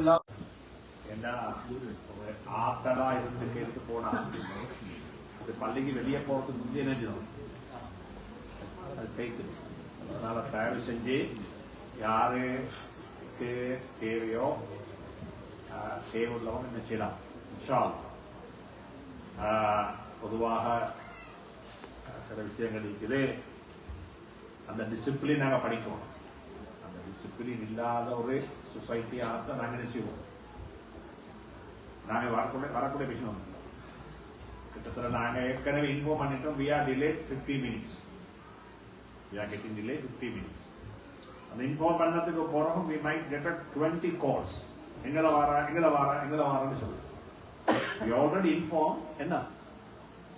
எல்லாம் என்ன ஆத்தடா இருந்து கேட்டு போனா பள்ளிக்கு வெளியே போறதுக்கு முந்தைய நினைச்சிடும் அது கைத்து. அதனால தயவு செஞ்சு யாருக்கு தேவையோ தேவையுள்ளவங்க என்ன செய்யலாம். இன்ஷா அல்லாஹ் பொதுவாக சில விஷயங்கள் இருக்குது. அந்த டிசிப்ளின் நாங்கள் படிக்கணும். அந்த டிசிப்ளின் இல்லாத ஒரு சொசைட்டியாக நாங்கள் என்ன செய்வோம். நாங்கள் வரக்கூடிய விஷயம் கிட்டத்தட்ட நாங்கள் ஏற்கனவே இன்ஃபார்ம் பண்ணிட்டோம். we are delayed 50 minutes. we are getting delayed 50 minutes. அந்த இன்ஃபார்ம் பண்ணதுக்கு போறோம் we might get 20 calls. எங்களை வாரன்னு சொல்லு. we already informed என்ன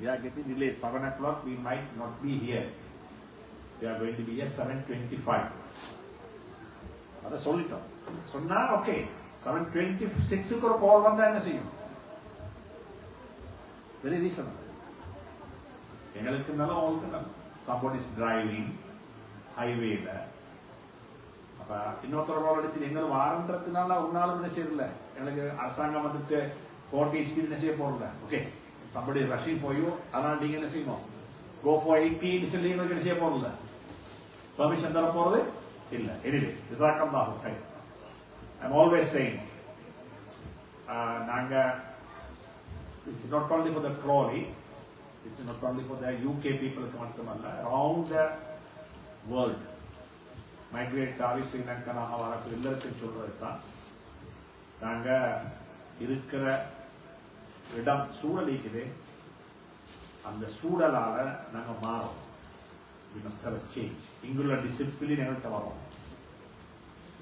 we are getting delayed 7 o'clock. we might not be here. we are going to be here 7:25. அத சொல்லிட்டோம். சொன்னா okay 7:26க்கு ஒரு கால் வந்தா என்ன செய்யும். Very reasonable. எங்களுக்கு நல்லா உங்களுக்கு நல்லா somebody is driving ஹைவேல அப்ப இன்னொருத்தர் கால் அடிச்சு எங்களுக்கு வாரன்றதுனால ஒரு நாளும் என்ன செய்யல. எங்களுக்கு அரசாங்கம் வந்துட்டு 40 ஸ்பீட் என்ன செய்ய போறல. Okay somebody rushing for you. அதனால நீங்க என்ன செய்யணும் go for 80 சொல்லி எங்களுக்கு என்ன செய்ய போறல. permission தர போறது இல்ல. anyway ஜஸாக்கல்லாஹு கைர். I'm always saying நாங்க it's not only for the Crawley, it's not only for the UK people மட்டுமல்ல around the world migrate ஆகி ஸ்ரீலங்கனாக வரக்கூடிய எல்லாருக்கும் சொல்றது தான் நாங்க இருக்கிற இடம் சூழல் இருக்குது. அந்த சூழலால நாங்க மாறோம். we must have a change. இங்குள்ள டிசிப்ளின் எங்கள்கிட்ட வரும்.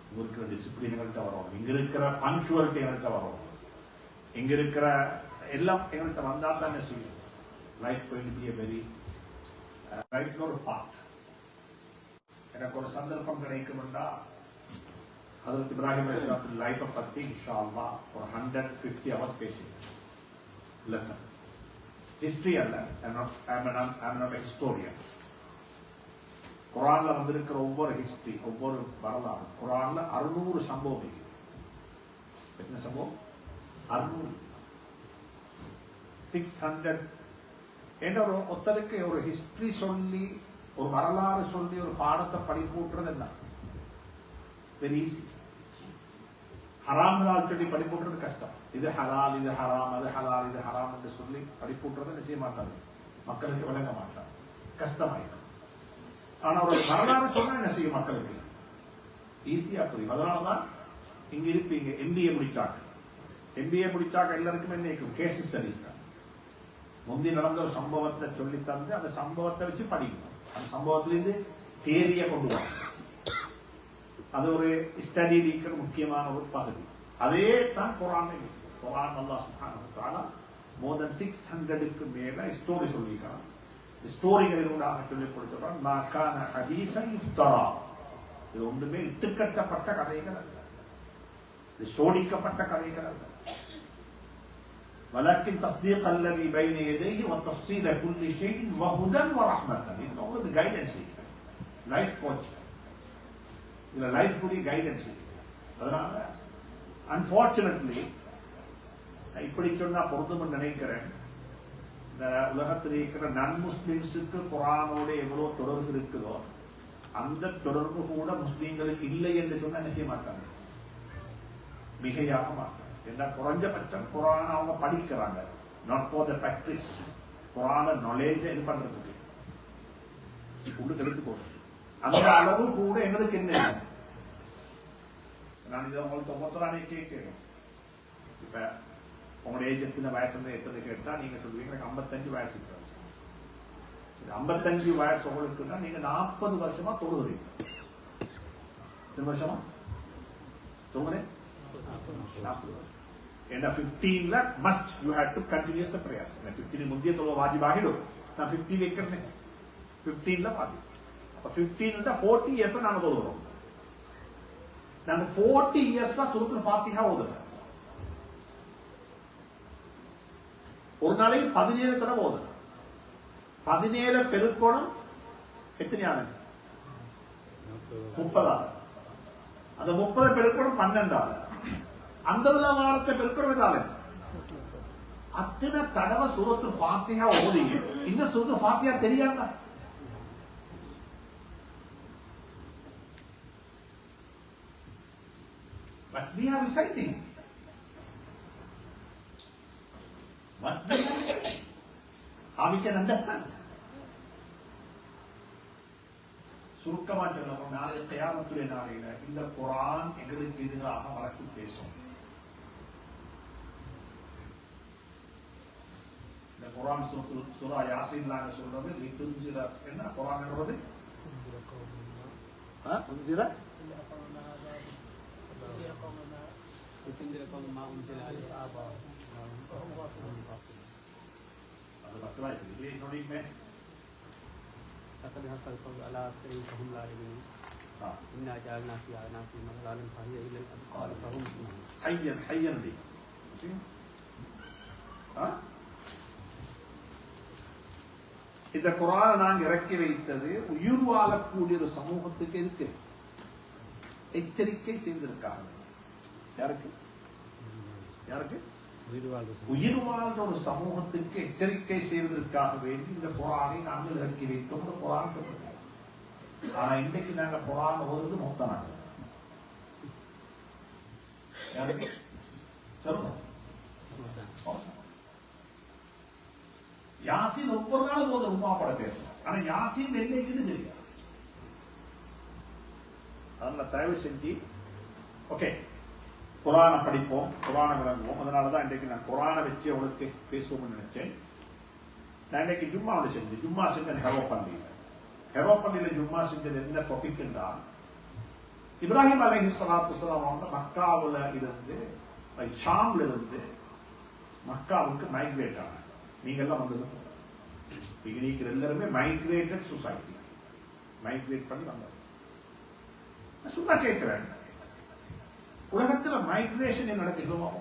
இங்க இருக்கிற டிசிப்ளின் எங்கள்கிட்ட வரும். இங்க இருக்கிற பங்க்சுவாலிட்டி எங்கள்கிட்ட வரும். இங்க இருக்கிற எல்லாம் எங்கள்கிட்ட வந்தா தான் என்ன செய்யும். Life going to be a very லைஃப்ல ஒரு பார்ட். எனக்கு ஒரு சந்தர்ப்பம் கிடைக்கும்டா ஹஜ்ரத் இப்ராஹிம் அலைஹிஸ்ஸலாத்து லைஃபை பத்தி இன்ஷா அல்லாஹ் ஒரு 150 hours பேசி லெசன். ஹிஸ்டரி அல்ல. I'm not a historian. குரான்ல வந்திருக்கிற ஒவ்வொரு ஹிஸ்டரி ஒவ்வொரு வரலாறு குரான்ல 600 சம்பவம் இருக்கு. எத்தனை சம்பவம்? 600. 600 என்ற ஒரு ஒருத்தருக்கு ஒரு ஹிஸ்டரி சொல்லி ஒரு வரலாறு சொல்லி ஒரு பாடத்தை படிப்பூட்டுறது என்ன வெரி ஈஸி. ஹராம்களால் சொல்லி படிப்பூட்டுறது கஷ்டம். இது ஹலால் இது ஹராம் அது ஹலால் இது ஹராம் என்று சொல்லி படிப்பூட்டுறது நிச்சய மாட்டாது. மக்களுக்கு விளங்க மாட்டார். கஷ்டமாயிருக்கும். ஆனா ஒரு வரலாறு சொன்னா என்ன செய்யும் மக்களுக்கு ஈஸியா புரியும். அதனாலதான் இங்க இருப்பீங்க எம்பிஏ முடிச்சாக்க எல்லாருக்கும் என்ன இருக்கும் கேஸ் ஸ்டடிஸ் தான். முந்தி நடந்த ஒரு சம்பவத்தை சொல்லி தந்து அந்த சம்பவத்தை வச்சு படிக்கணும். அந்த சம்பவத்திலிருந்து தேரியை கொண்டு வரும். அது ஒரு ஸ்டடியில் இருக்கிற முக்கியமான ஒரு பகுதி. அதே தான் குரான். குரான் அல்லாஹ் சுப்ஹானஹு வ தஆலா more than 600க்கு மேல ஸ்டோரி சொல்லியிருக்கான். ஸ்டோரிகளிலூடாக சொல்லிக் கொடுத்துறான். மா கான ஹதீஸன் இஃப்தரா. இது ஒன்றுமே இட்டுக்கட்டப்பட்ட கதைகள் அல்ல. இது சோடிக்கப்பட்ட கதைகள் அல்ல. ولكن تصديق الذي بين يديه وتفصيل كل شيء وهدى ورحمة. இது உங்களுக்கு கைடன்ஸ் இருக்கு. லைஃப் கோச் இல்ல லைஃப் கூடிய கைடன்ஸ் இருக்கு. அதனால அன்பார்ச்சுனேட்லி இப்படி சொன்னா பொருந்தும் நினைக்கிறேன். இந்த உலகத்தில் இருக்கிற நன் முஸ்லிம்ஸுக்கு குரானோட எவ்வளவு தொடர்பு இருக்குதோ அந்த தொடர்பு கூட முஸ்லீம்களுக்கு இல்லை என்று சொன்னா என்ன செய்ய மாட்டாங்க. மிகையாக மாட்டாங்க. என்ன குறைஞ்சபட்சம் குரான் அவங்க படிக்கிறாங்க. Not for the practice. குரான நாலேஜ் இது பண்றதுக்கு உள்ளுக்கு எடுத்துக்கோங்க. அந்த அளவு கூட எங்களுக்கு என்ன. நான் இதை உங்களுக்கு ஒவ்வொருத்தரானே கேட்கிறேன். இப்ப உங்களுடைய ஏஜ் எத்தனை வயசு எத்தனை கேட்டா நீங்க சொல்லுவீங்க எனக்கு 55 வயசு. 55 வயசு உங்களுக்குன்னா நீங்க 40 வருஷமா தொழுகிறீங்க. எத்தனை வருஷமா சொல்றேன்? 40 வருஷம். ஏன்னா 15ல must you had to continues the prayers. 15 முந்தைய தொழுவ வாஜிபாகிடும். நான் 50 வைக்கிறேன். 15ல வாஜிப். அப்ப 15 40 இயர்ஸ் நாங்க தொழுகிறோம். நாங்க 40 இயர்ஸ் சூரத்துல் ஃபாத்திஹா ஓதுறோம். ஒரு நாளைக்கு 17 தடவை ஓதுறோம். 17 பெருக்கோணம் எத்தனையான 30. அந்த 30 பெருக்கோணம் 12. அந்த வாரத்தை பெருக்கிறதால அத்தனை தடவை சூரத்து ஃபாத்திஹா ஓதி இன்னும் சூரத்து Fatiha தெரியாங்க. But we are reciting. What we are reciting? How we can understand? சுருக்கமா சொல்லணும், நாளைய கியாமத்துடைய நாளையில இந்த குர்ஆன் எங்களுக்கு எதிராக வழக்கு பேசும். இந்த குர்ஆன் சூரா யாசீன் நாங்க சொல்றது லிதுன்சிர என்ன குர்ஆன் சொல்றது? உன்சிர அது பக்கமா இருக்கு. இன்னொன்னு لقد حق القول على أكثرهم فهم لا يؤمنون إنا جعلنا في أعناقهم أغلالا فهي إلى الأذقان فهم حيا لي இந்த குர்ஆனை நாங்க இறக்கி வைத்தது உயிர் வாழக்கூடிய ஒரு சமூகத்துக்கு எதுக்கு? எச்சரிக்கை செய்திருக்காங்க. யாருக்கு? யாருக்கு? உயிர் வாழ்ந்த ஒரு சமூகத்துக்கு எச்சரிக்கை செய்வதற்காக வேண்டி இந்த குர்ஆனை நாங்கள் இறக்கி வைத்தோம். குர்ஆன் சொல்றோம். ஆனா இன்னைக்கு நாங்க குர்ஆன் ஓதுறது மொத்தமாக யாருக்கு சொல்லுங்க. யாசின் ஒவ்வொரு நாளும் போது உமா பட பேசும். ஆனா யாசின் என்னைக்குன்னு தெரியாது. அதனால தயவு செஞ்சு ஓகே குர்ஆனை படிப்போம், குர்ஆனை விளங்குவோம். அதனாலதான் இன்றைக்கு நான் குர்ஆனை வச்சு அவளுக்கு பேசுவோம்னு நினைச்சேன். நான் இன்னைக்கு ஜும்மாவில் செஞ்சேன். ஜும்மா செஞ்சேன் ஹெரோப்பள்ளியில ஜும்மா செஞ்சது என்ன டாபிக் என்றால், இப்ராஹிம் அலைஹிஸ்ஸலாத்து வஸ்ஸலாம் அவங்க மக்காவுல இருந்து ஷாம்ல இருந்து மக்காவுக்கு மைக்ரேட் ஆனாங்க. நீங்க எல்லாம் வந்தது இருக்கிற எல்லாருமே மைக்ரேட்டட் சொசைட்டி, மைக்ரேட் பண்ணி வந்தாங்க. சும்மா கேட்கிறேன், உலகத்துல மைக்ரேஷன் என்ன நடக்குது? சொல்லுவோம்,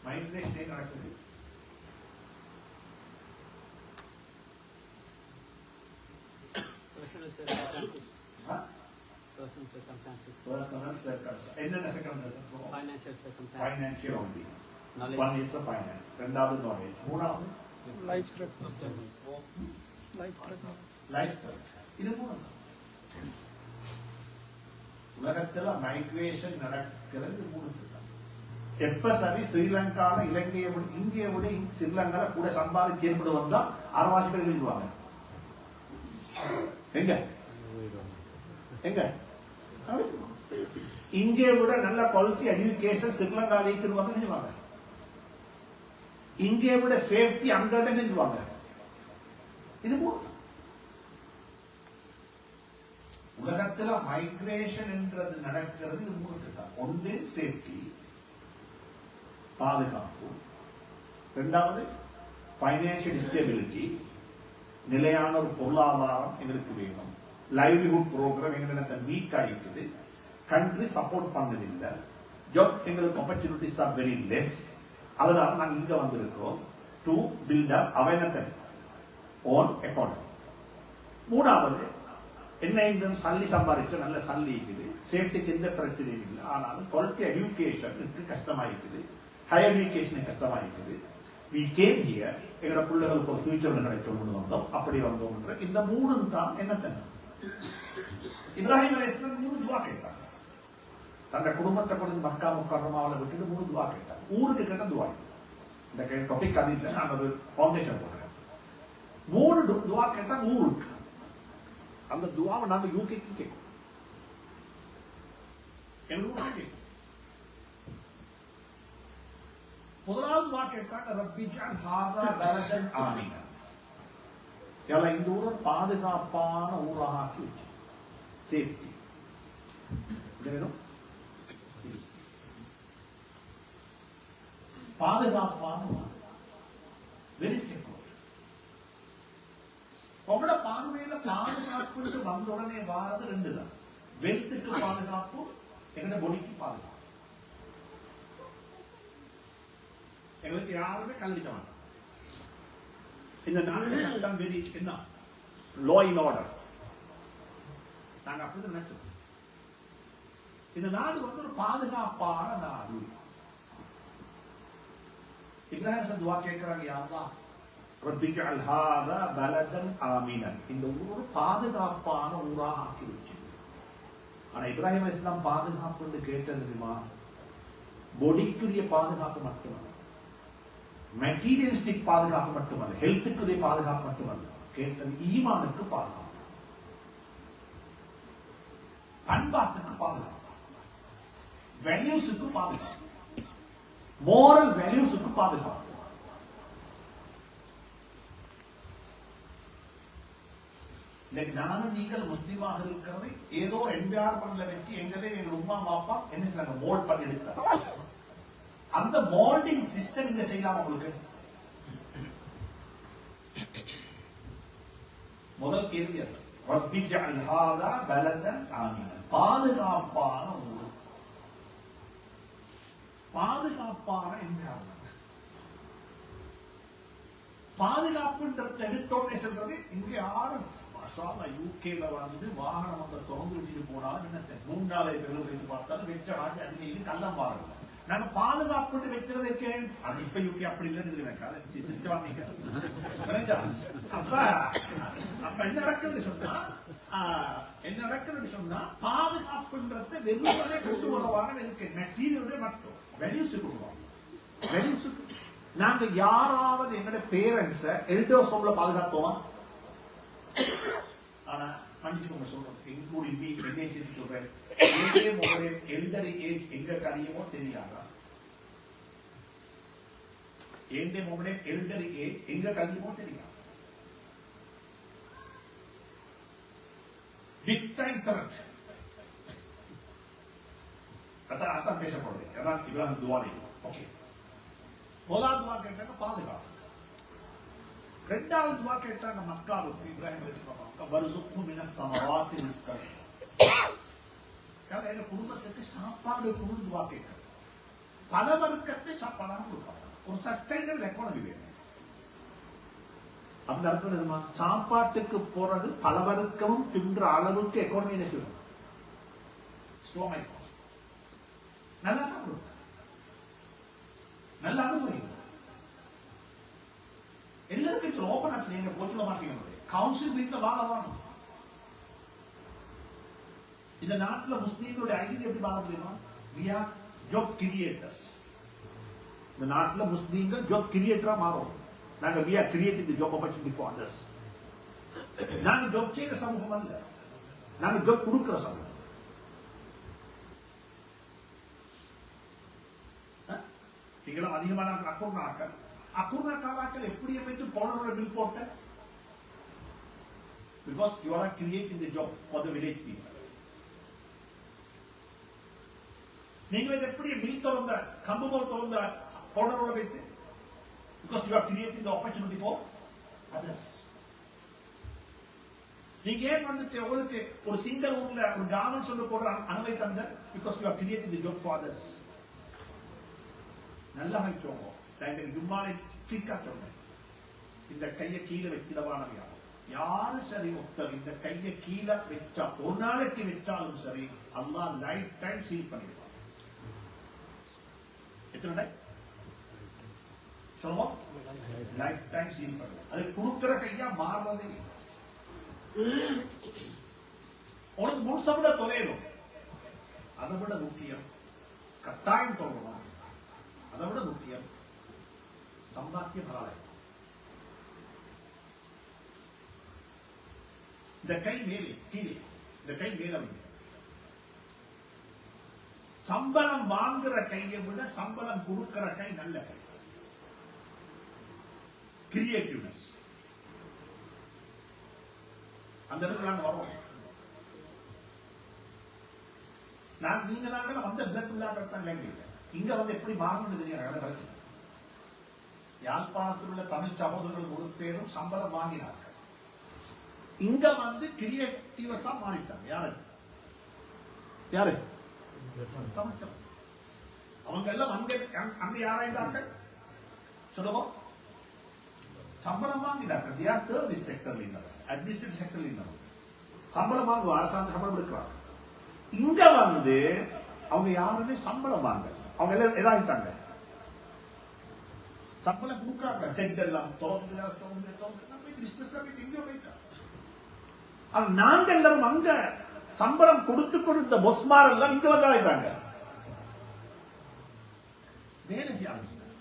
மைக்ரேஷன் என்ன நடக்குது? Personal circumstances. என்னென்ன circumstances? Financial circumstances. Financial only. Knowledge. One is the finance. ரெண்டாவது knowledge. மூணாவது life threat. Life threat. life threat. இது மூணு. உலகத்துல மைக்ரேஷன் நடக்கிறது மூணு. எப்ப சரி ஸ்ரீலங்கால இலங்கையை விட இந்தியை விட ஸ்ரீலங்கால கூட சம்பாதிச்சு ஏற்படு வந்தா அரைவாசி பேர் எழுதுவாங்க. எங்க எங்க இங்கே விட நல்ல குவாலிட்டி எஜுகேஷன் ஸ்ரீலங்கால இருக்குன்னு நினைவாங்க. இங்கே விட சேஃப்டி அங்க நினைவாங்க. இது உலகத்துல மைக்ரேஷன் என்றது நடக்கிறது. இது மூணு தான். ஒன்று சேஃப்டி, பாதுகாப்பு. இரண்டாவது பைனான்சியல் ஸ்டெபிலிட்டி, நிலையான ஒரு பொருளாதாரம் எங்களுக்கு வேணும். லைவ்லிஹுட் ப்ரோக்ராம் எங்களுக்கு வீக் ஆயிடுது. கண்ட்ரி சப்போர்ட் பண்ணதில்லை. ஜாப் எங்களுக்கு ஆப்பர்ச்சுனிட்டிஸ் ஆர் வெரி லெஸ். அதனால நாங்கள் இங்க வந்திருக்கிறோம் to build up awareness own economy. மூணாவது என்ன, இந்த சல்லி சம்பாதிக்க நல்ல சல்லி இருக்குது, சேஃப்டிக்கு எந்த பிரச்சனையும் இல்லை. ஆனாலும் குவாலிட்டி எஜுகேஷனுக்கு கஷ்டமாயிருக்குது, ஹையர் எஜுகேஷனுக்கு கஷ்டமாயிருக்குது. வி கேம் ஹியர், எங்களோட பிள்ளைகளுக்கு ஒரு ஃபியூச்சர் கிடைச்சோம்னு வந்தோம். அப்படி வந்தோம். இந்த மூணு தான் என்ன தண்ணி. இப்ராஹிம் அலைஹிஸ்ஸலாம் மூணு துவா கேட்டாங்க. தன்னை குடும்பத்தை கொண்டு மக்கா முக்கர்ரமாவில் விட்டுட்டு மூணு துவா கேட்டாங்க. ஊருக்கு கேட்ட துவா. இந்த டாபிக் அது இல்லை, நான் ஒரு ஃபவுண்டேஷன் போடுறேன். மூணு துவா கேட்டா ஊருக்கு. அந்த துவாவை நாங்க யூகேக்கு கேட்கும். முதலாவது துவா கேட்டாங்க, ரப்பி ஜஅல் ஹாதா பலதன் ஆமினா. யல்லா இந்த ஊரை பாதுகாப்பான ஊராக ஆக்கி வச்சு. சேஃப்டி பாதுகாப்பான வெரி செக்யூர். உங்களோட பார்வையில பாதுகாப்பு வந்த உடனே வாரது ரெண்டு தான். வெல்த்துக்கு பாதுகாப்பு, எங்களோட பொடிக்கு பாதுகாப்பு. எங்களுக்கு யாருமே கல்விக்க மாட்டோம். இந்த நாட்டு சட்டம் வெரி என்ன லா இன் ஆர்டர். நாங்க அப்படிதான் நினைச்சோம். இந்த நாடு வந்து ஒரு பாதுகாப்பான நாடு. இப்ராஹிம் துவா கேட்கிறாங்க, யா அல்லாஹ் ரப்பி ஜஅல் ஹாதா பலதன் ஆமினன், இந்த ஊர் பாதுகாப்பான ஊராக ஆக்கி வச்சு. ஆனா இப்ராஹிம் அலைஹிஸ்ஸலாம் பாதுகாப்புன்னு கேட்டது தெரியுமா? பொடிக்குரிய பாதுகாப்பு மட்டுமல்ல, மெட்டீரியலிஸ்டிக் பாதுகாப்பு மட்டுமல்ல, ஹெல்த்துக்குரிய பாதுகாப்பு மட்டுமல்ல, கேட்டது ஈமானுக்கு பாதுகாப்பு, பண்பாட்டுக்கு பாதுகாப்பு, வேல்யூஸுக்கு பாதுகாப்பு, மோரல் வேல்யூஸுக்கு பாதுகாப்பு. இன்னைக்கு நானும் நீங்கள் முஸ்லீமாக இருக்கிறது ஏதோ என்விரான்மெண்ட்ல வச்சு எங்களே எங்க உமா பாப்பா என்ன நாங்க மோல்ட் பண்ணி எடுக்கிறோம். அந்த மோல்டிங் சிஸ்டம் இங்க செய்யலாம். உங்களுக்கு முதல் கேள்வி அது. ரப்பி ஜஅல் ஹாதா பலதன் ஆமினன், பாதுகாப்பான ஊர், பாதுகாப்பான என்விரான்மெண்ட். பாதுகாப்புன்றது எடுத்தோடனே சொல்றது இங்க யாரும் யூகேல வந்து வாகனம் வந்து திறந்து வச்சுட்டு போனாலும் என்ன 3-4 பேரும் வைத்து பார்த்தாலும் வெற்ற ஆட்சி அன்னைக்கு கள்ளம் பாருங்க. நாங்க பாதுகாப்பு வைக்கிறது இருக்கேன். அது இப்ப யூகே அப்படி இல்லைன்னு அப்ப என்ன நடக்குதுன்னு சொன்னா பாதுகாப்புன்றத வெறுமனே கொண்டு வரவான இருக்கு. மெட்டீரியல் மட்டும் வேல்யூஸ் கொடுவாங்க. வேல்யூஸ் நாங்க யாராவது எங்களுடைய பேரண்ட்ஸ எல்டர்ஸ் ஹோம்ல பாதுகாத்தோமா? ஆனா மன்னிச்சுக்கோங்க சொல்றேன், இன்க்ளூடிங் மீ, என்னை சேர்த்து சொல்றேன், எல்டரி ஏஜ் எங்க கழியுமோ தெரியாதா? எல்டரி ஏஜ் எங்க கழியுமோ தெரியாது. Big time correct. அதான் பேச போறேன். அதான் இப்ராஹிம் துவா செய்யும். ஓகே, முதலாவது துவா கேட்டாங்க பாதுகாப்பு. ரெண்டாவது துவா கேட்டாங்க மக்காவுக்கு. இப்ராஹிம் அலைஹிஸ்ஸலாம் வர்சுக்ஹு மினஸ் ஸமராத்தி ரிஸ்கன், எங்க குடும்பத்துக்கு சாப்பாடு கொடுத்து துவா கேட்கிறாங்க. பல வர்க்கத்தை சாப்பாடாக கொடுப்பாங்க. ஒரு சஸ்டைனபிள் எக்கானமி வேணும். அப்படி அர்த்தம் என்னமா? சாப்பாட்டுக்கு போறது பல வர்க்கமும் தின்ற அளவுக்கு எக்கானமி என்ன சொல்லணும்? ஸ்ட்ராங். நல்லா சாப்பிடுவோம், நல்லா அனுபவிங்க. எல்லாருக்கும் ஓபன் அப் நீங்க போச்சுல மாட்டீங்க. கவுன்சில் வீட்டில் வாழ வாங்க. இந்த நாட்டில் முஸ்லீம்களுடைய ஐடென்டி எப்படி வாழ முடியுமா? we are job creators. இந்த நாட்டில் முஸ்லீம்கள் ஜாப் கிரியேட்டரா மாறும். நாங்க we are creating the job opportunity for others. நாங்க ஜாப் செய்யற சமூகம் அல்ல, நாங்க ஜாப் கொடுக்கிற சமூகம். நீங்களும் அதிகமான அக்குர்ணாக்கள் எப்படி அமைத்து போனோட பில் போட்ட? Because you are creating the job for the village people. நீங்கள் எப்படி மில் திறந்த கம்புமோல் திறந்த போனரோட வைத்து? Because you are creating the opportunity for others. நீங்க ஏன் வந்துட்டு உங்களுக்கு ஒரு சிங்கிள் ஊர்ல ஒரு கார்மெண்ட் சொல்ல போடுற அனுமதி தந்த? Because you are creating the job for others. நல்லா வைச்சோங்க. ஜும்மாலை ஸ்ட்ரிக்டா சொன்னேன், இந்த கையை கீழே வைக்கிறவானவையா யாரு சரி ஒருத்தர் இந்த கையை கீழே வச்சா ஒரு நாளைக்கு வச்சாலும் சரி அல்லாஹ் லைஃப் டைம் சீல் பண்ணிடுவான். எத்தனை டைம் சொல்லுவோம்? லைஃப் டைம் சீல் பண்ணுவோம். அது கொடுக்கிற கையா மாறுறதே. உனக்கு முழுச விட தொலைலும், அதை விட முக்கியம் கட்டாயம் தோன்றணும். அதை விட முக்கியம் சம்பாத்தியம் ஹலால். இந்த கை மேலே கீழே, இந்த கை மேல சம்பளம் வாங்குற கையை விட சம்பளம் கொடுக்கிற கை நல்ல கை. கிரியேட்டிவ்னஸ் அந்த இடத்துல நாங்க வரோம். நீங்க நாங்கள் வந்த பிளட் இல்லாதான் லேங்குவேஜ். இங்க வந்து எப்படி மாறணும்னு தெரியாது. பிரச்சனை யாழ்ப்பாணத்தில் உள்ள தமிழ் சகோதரர்கள் ஒரு பேரும் சம்பளம் வாங்கினார்கள். இங்க வந்து கிரியேட்டிவஸா மாறிட்டாங்க. யாரு யாரு? அவங்க எல்லாம் அங்க யாராயிருந்தார்கள் சொல்லுவோம்? சம்பளம் வாங்கினார்கள். they are service செக்டர்ல இருந்தாங்க, அட்மினிஸ்ட்ரேட்டிவ் செக்டர்ல இருந்தாங்க. சம்பளம் வாங்குவோம், அரசாங்க சம்பளம் எடுக்கிறாங்க. இங்க வந்து அவங்க யாருமே சம்பளம் வாங்க, அவங்க எல்லாம் எதாயிட்டாங்க, சம்பளம் கொடுக்காங்க. செட் எல்லாம் நாங்க எல்லாரும் அங்க சம்பளம் கொடுத்து கொடுத்த பொஸ்மார் எல்லாம் இங்க வந்தாயிட்டாங்க, வேலை செய்ய ஆரம்பிச்சாங்க.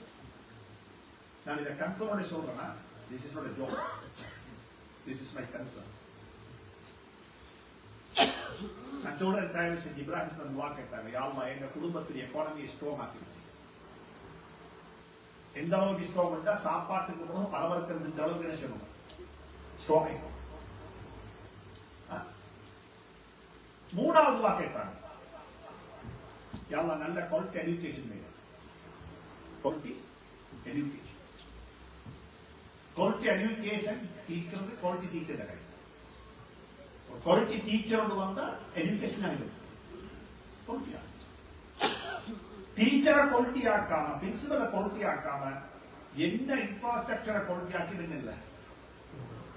நான் இதை கன்சர்னோட சொல்றேன்னா, this is not a joke, this is my concern. நான் சொல்றேன், தயவு செஞ்சு இப்ராஹிம் சார் துஆ கேட்டாங்க, யா அல்லாஹ் எங்க குடும்பத்துடைய எக்கானமியை ஸ்ட்ராங் ஆக்கிடுச்சு. எந்த அளவுக்கு ஸ்ட்ராங் பண்ணா, சாப்பாட்டுக்கு போதும் பலவர்க்கிறது இந்த அளவுக்கு என்ன செய்யணும், ஸ்ட்ராங் ஆகும். மூணாவது துஆ கேட்டாங்க, யா அல்லாஹ் நல்ல குவாலிட்டி எஜுகேஷன் வேணும். Quality education, quality education teacher, quality teacher கிடையாது. குவாலிட்டி டீச்சரோடு வந்தா எஜுகேஷன் ஆகிடும். டீச்சரை குவாலிட்டி ஆக்காம, பிரின்சிபலை குவாலிட்டி ஆக்காம என்ன இன்ஃப்ராஸ்ட்ரக்சரை குவாலிட்டி ஆக்கிடுங்க இல்ல.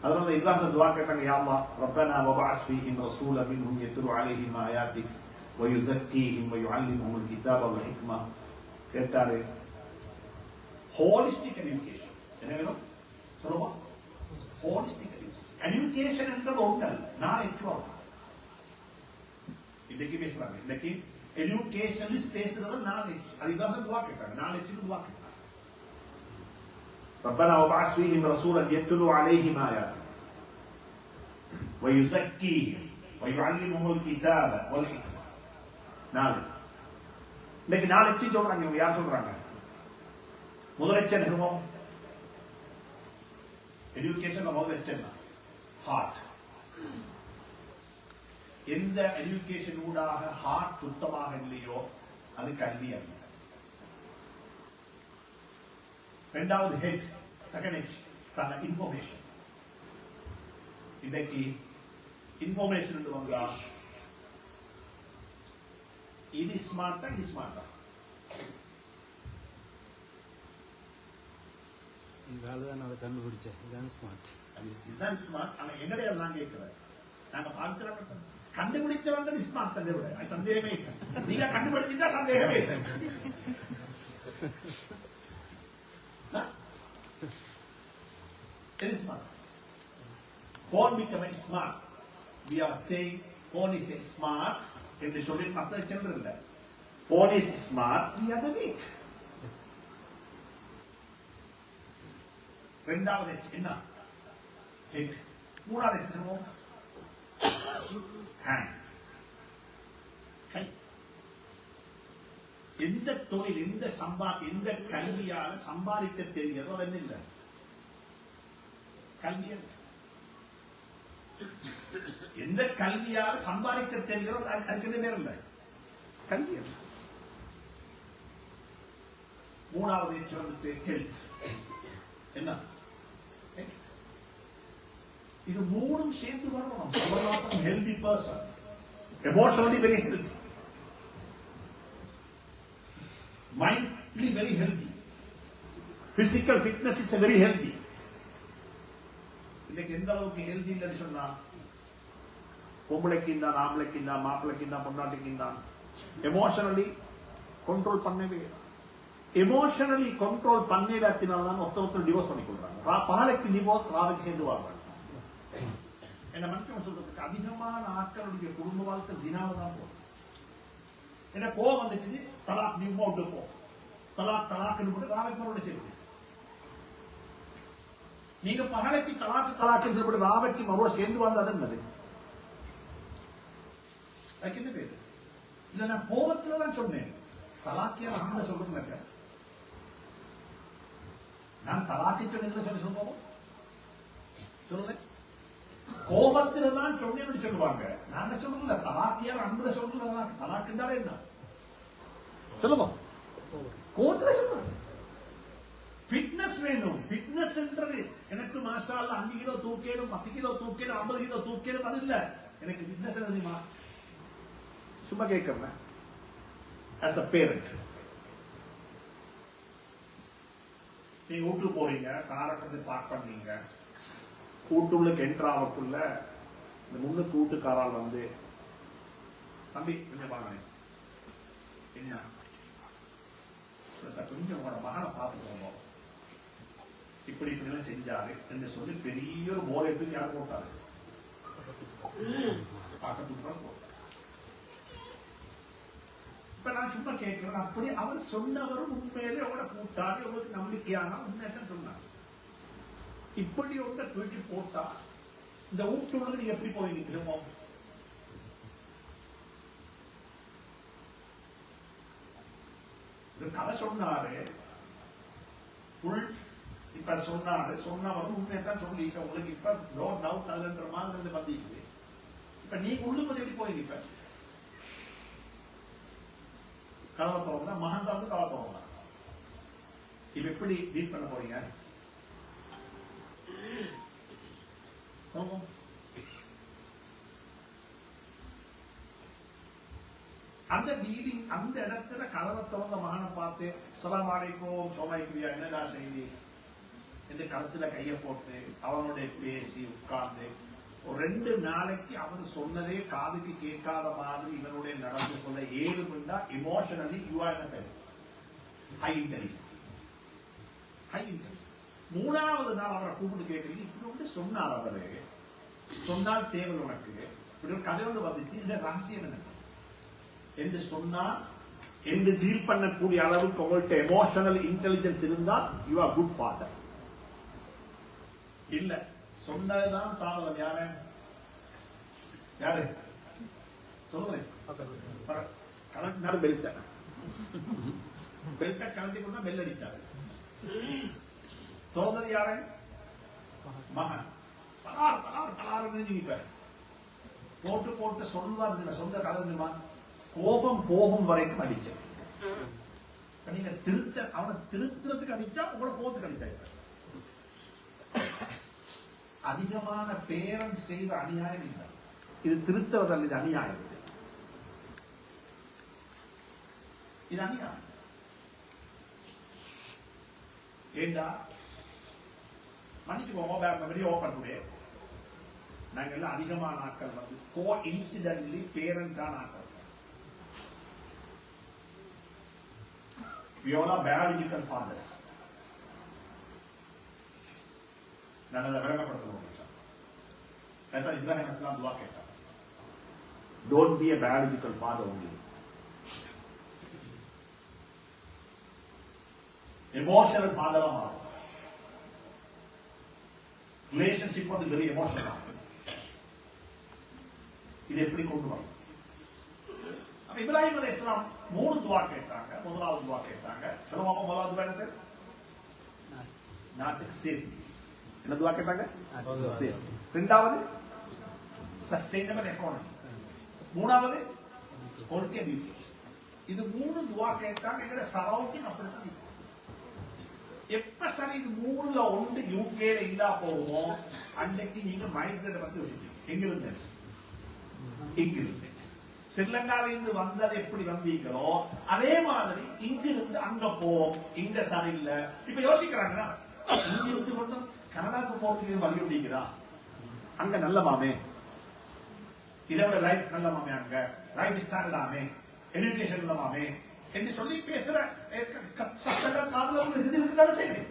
அதனால இப்ராஹிம் துஆ கேட்டாங்க, யா அல்லாஹ் ரப்பனா வபஅஸ் ஃபீஹிம் ரசூலன் மின்ஹும் யத்லு அலைஹிம் ஆயாத்திக் வ யுஸக்கீஹிம் வ யுஅல்லிமுஹுல் கிதாப வல் ஹிக்மா. கேட்டாரு, ஹோலிஸ்டிக் எஜுகேஷன் என்ன வேணும் சொல்லுவா, ஹோலிஸ்டிக் எஜுகேஷன் என்றது ஒன்றல், நாலேஜ் ஆகும். இன்னைக்கு பேசுறாங்க, இன்னைக்கு எஜுகேஷனிஸ்ட் பேசுறது நாலேஜ், அதுதான் துஆ கேட்டாங்க, நாலேஜ்க்கு துஆ கேட்டாங்க. ربنا وابعث فيهم رسولا يتلو عليهم آياتك ويزكيهم ويعلمهم الكتاب والحكمة. நாலேஜ், இன்னைக்கு நாலேஜ் சொல்றாங்க. இவங்க யார் சொல்றாங்க? முதலமைச்சர் நிறுவனம் எஜுகேஷன் முதலமைச்சர் ஹார்ட். எந்த எஜுகேஷன் ஊடாக ஹார்ட் சுத்தமாக இல்லையோ அது கல்வி அல்ல. இரண்டாவது ஹெட், செகண்ட் ஹெட் தன இன்ஃபர்மேஷன். இன்னைக்கு இன்ஃபர்மேஷன் வந்தா இது ஸ்மார்ட்டா, இது ஸ்மார்ட்டா, தான் அதை கண்டுபிடிச்சேன். இதுதான் ஸ்மார்ட், இதுதான் ஸ்மார்ட். ஆனா என்னடைய நான் கேட்கிறேன், நாங்க பார்த்து கண்டுபிடிச்சவங்க ஸ்மார்ட் தந்தை விட சந்தேகமே இல்லை. நீங்க கண்டுபிடிச்சா சந்தேகமே இல்லை. It is smart. Phone becoming smart. We are saying phone is smart. என்று சொல்லி மற்ற சென்று இல்லை. Phone is smart. We are the weak. இரண்டாவது என்ன? ஹெட். மூணாவது என்ன? ஹேண்ட். கை. எந்த தொழில், எந்த கல்வியால சம்பாதிக்க தெரிகிறதோ அது என்ன இல்லை, கல்வி. எந்த கல்வியால சம்பாதிக்க தெரிகிறதோ அதுக்கு நேரம் இல்லை, கல்வி. மூணாவது வந்துட்டு ஹெல்த். என்ன? இது மூணும் சேர்ந்து வரணும். சமவாசம் healthy person, emotionally very healthy, mindly very healthy, physical fitness is very healthy. இன்னைக்கு எந்த அளவுக்கு ஹெல்தி இல்லைன்னு சொன்னா, பொம்பளைக்கு தான், ஆம்பளைக்கு தான், மாப்பிளைக்கு தான், பொண்டாட்டிக்கு தான், எமோஷனலி கண்ட்ரோல் பண்ணவே. எமோஷனலி கண்ட்ரோல் பண்ணிடத்தினால்தான் ஒருத்தர் டிவோர்ஸ் பண்ணி கொள்றாங்க. பகலைக்கு டிவோர்ஸ், ராவைக்கு சேர்ந்து வாழ்றாங்க. என்ன மனுஷன் சொல்றதுக்கு அதிகமான ஆட்களுடைய குடும்ப வாழ்க்கை ஜினால தான் போகும். என்ன கோவம் வந்துச்சு, தலாக் நீ விட்டு போ, தலாக் போட்டு ராவைக்கு செய்வது. நீங்க பகலைக்கு தலாக்கு சொல்லிட்டு ராவைக்கு மறுவ சேர்ந்து வந்தது என்னது? அதுக்கு என்ன பேரு? இல்ல நான் கோபத்துலதான் சொன்னேன். தலாக்கியா அந்த சொல்றேன், நான் தலாக்கி சொன்னதுல சொல்லி சொல்லுவோம் சொல்லுங்க. கோபத்துல தான் சொன்னேன்னு சொல்லுவாங்க. நாங்க சொல்றோம்ல தலாக்கியார் அன்புல சொல்றதுல தலாக்கு இருந்தாலே என்ன சொல்லுவோம், கோபத்துல சொல்றாங்க. ஃபிட்னஸ் வேணும். ஃபிட்னஸ் என்றது எனக்கு மாஷா அல்லாஹ் 5 கிலோ தூக்கணும், 10 கிலோ தூக்கணும், 50 கிலோ தூக்கணும், அது இல்ல. எனக்கு ஃபிட்னஸ் தெரியுமா? சும்மா கேட்கிறேன். as a parent, நீங்க வீட்டுக்கு போறீங்க, காரை வந்து பார்க் பண்ணீங்க, வீட்டுக்குள்ள என்ட்ராவுக்குள்ள இந்த முன்னுக்கு வீட்டுக்காரால் வந்து, தம்பி கொஞ்சம் பாருங்க, என்ன கொஞ்சம் உங்களோட மகனை பார்த்துக்கோங்க, இப்படி இப்படிலாம் செஞ்சாரு என்று சொல்லி பெரிய ஒரு போலை தூக்கி யாரும் போட்டாரு, பக்கத்துக்கு போட்டாரு. இப்ப நான் சும்மா கேட்கிறேன், அப்படி அவர் சொன்னவரும் உண்மையிலே அவரோட கூட்டாளி அவருக்கு நம்பிக்கையான உண்மையத்தான் சொன்னார். இப்படி ஒன்றை தூக்கி போட்டா இந்த வீட்டுள்ள நீங்க எப்படி போவீங்க திரும்ப? கதை சொன்னாரு ஃபுல், இப்ப சொன்னாரு, சொன்னவரும் உண்மையத்தான் சொல்லி உங்களுக்கு இப்ப நோ டவுட் அதுன்ற மாதிரி வந்தீங்க. இப்ப நீங்க உள்ளுக்கு எப்படி போவீங்க? இப்ப கதவை தோணுங்க, மகன் தான் வந்து கதவை தோணுங்க. இப்ப எப்படி டீல் பண்ண போறீங்க? அந்த டீலிங் அந்த இடத்துல கதவை திறந்த மகனை பார்த்து அஸ்ஸலாமு அலைக்கும் சோமாய்க்குரியா என்னடா செய்தி என்று கழுத்துல கையை போட்டு அவனுடைய பேசி உட்கார்ந்து ஒரு 2 நாளைக்கு அவர் சொன்னதே காதுக்கு கேட்காத மாதிரி இவனுடைய நடந்து கொள்ள ஏழுண்டா emotionally you are high intelligent. 3வது நாள் அவரை கூப்பிட்டு கேட்கறீங்க, இப்படி ஒன்று சொன்னார் அவரு, சொன்னால் தேவை உனக்கு இப்படி ஒரு கதை ஒன்று வந்துச்சு, இந்த ரகசியம் என்ன என்று சொன்னா என்று டீல் பண்ணக்கூடிய அளவுக்கு உங்கள்கிட்ட எமோஷனல் இன்டெலிஜென்ஸ் இருந்தா யூ ஆர் குட் ஃபாதர். இல்ல சொன்னதுதான் தாமதம். யாரு சொல்லுங்க. கலட்டினாரு பெல்ட்ட கலட்டி கொண்டா பெல் அடிச்சாரு. தோந்தது யாரு? மகன். பலார் பலார் பலார் போட்டு போட்டு சொல்லுவார். சொந்த கலந்துமா கோபம் போகும் வரைக்கும் அடிச்ச. நீங்க அவனை திருத்துறதுக்கு அடிச்சா உங்களை கோபத்துக்கு அடித்தாங்க. அதிகமான பேரண்ட்ஸ் செய்த அநியாயம் இல்லை, இது திருத்துவதல்ல, இது அநியாயம். இது அநியாயம். ஏண்டா மன்னிச்சுக்கோங்க, மெமரி ஓபன் டுடே நாங்க எல்லாம் அதிகமான ஆட்கள் வந்து கோ இன்சிடென்ட்லி பேரண்டான ஆட்கள். We all are biological fathers. நான் அதை விளங்கப்படுத்தணும். இப்ராஹிம் அலைஹிஸ்ஸலாம் துஆ கேட்டார், don't be a biological father only. Emotional father ஆகும். ரிலேஷன்ஷிப் வந்து வெரி எமோஷனல் ஆகும். இது எப்படி கொண்டு வரும்? இப்ராஹிம் அலைஹிஸ்ஸலாம் 3 துஆ கேட்டாங்க. முதலாவது துஆ கேட்டாங்க, சொல்லுவாங்க. முதலாவது துஆ என்னது? நாட்டுக்கு சேஃப்டி. என்ன துஆ கேட்டாங்க? சேஃப்டி. இரண்டாவது சஸ்டைனபிள் எக்கானமி. மூணாவது குவாலிட்டி ஆஃப் எஜுகேஷன். இது 3 துஆ கேட்டாங்க. எங்க சரௌண்டிங் அப்படிதான் இருக்கு. எப்ப சரி இது 3ல ஒன்று யூகேல இல்லா போகுமோ அன்னைக்கு நீங்க மைக்ரேட் பத்தி யோசிப்பீங்க. எங்க இருந்து? இங்கிருந்து. ஸ்ரீலங்கால இருந்து வந்தது எப்படி வந்தீங்களோ அதே மாதிரி இங்கிருந்து அங்க போவோம். இங்க சரியில்லை. இப்ப யோசிக்கிறாங்கன்னா இங்கிருந்து கொண்டு கனடாக்கு போறதுக்கு வழி அப்படிங்கிறா, அங்க நல்ல மாமே, இதை விட லைஃப் நல்ல மாமே, அங்க லைஃப் ஸ்டாண்டர்டாமே, எஜுகேஷன் இல்ல மாமே என்று சொல்லி பேசுற சட்டங்கள் காதுல இருக்குதானே செய்யறேன்.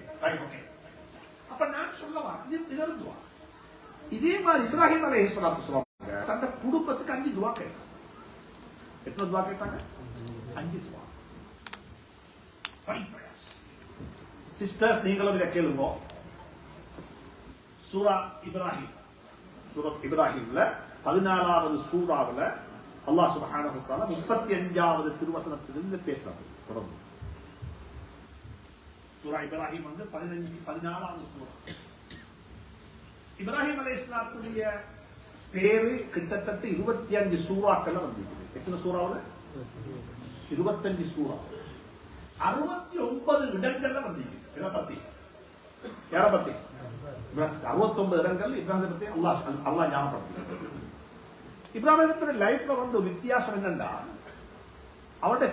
அப்ப நான் சொல்லவா இது துவா. இதே மாதிரி இப்ராஹிம் அலைஹிஸ்ஸலாம் தந்த குடும்பத்துக்கு 5 துவா கேட்டாங்க. எத்தனை துவா கேட்டாங்க? 5 துவா. சிஸ்டர்ஸ் நீங்களும் இதை கேளுங்க. சூரா இப்ராஹிம், சூரத் இப்ராஹிம்ல 14வது சூறாவுல அல்லாஹ் சுப்ஹானஹு வ தஆலா 35வது திருவசனத்திலிருந்து பேசுறாரு. தொடர்ந்து சூரா இப்ராஹிம் வந்து 14வது சூரா. இப்ராஹிம் அலைஹிஸ்ஸலாத்துடைய பேரு கிட்டத்தட்ட 25 சூறாக்கள் வந்திருக்கு. எத்தனை சூறாவுல? 25 சூறா. 69 இடங்கள்ல வந்திருக்கு. இதை பத்தி யார பத்தி? 69 இடங்கள் இப்ராஹிம் பத்தி அல்லாஹ் ஞாபகப்படுத்தி. இப்ராஹிம் லைஃப்ல வந்து ஒரு வித்தியாசம் என்னன்னா, அவருடைய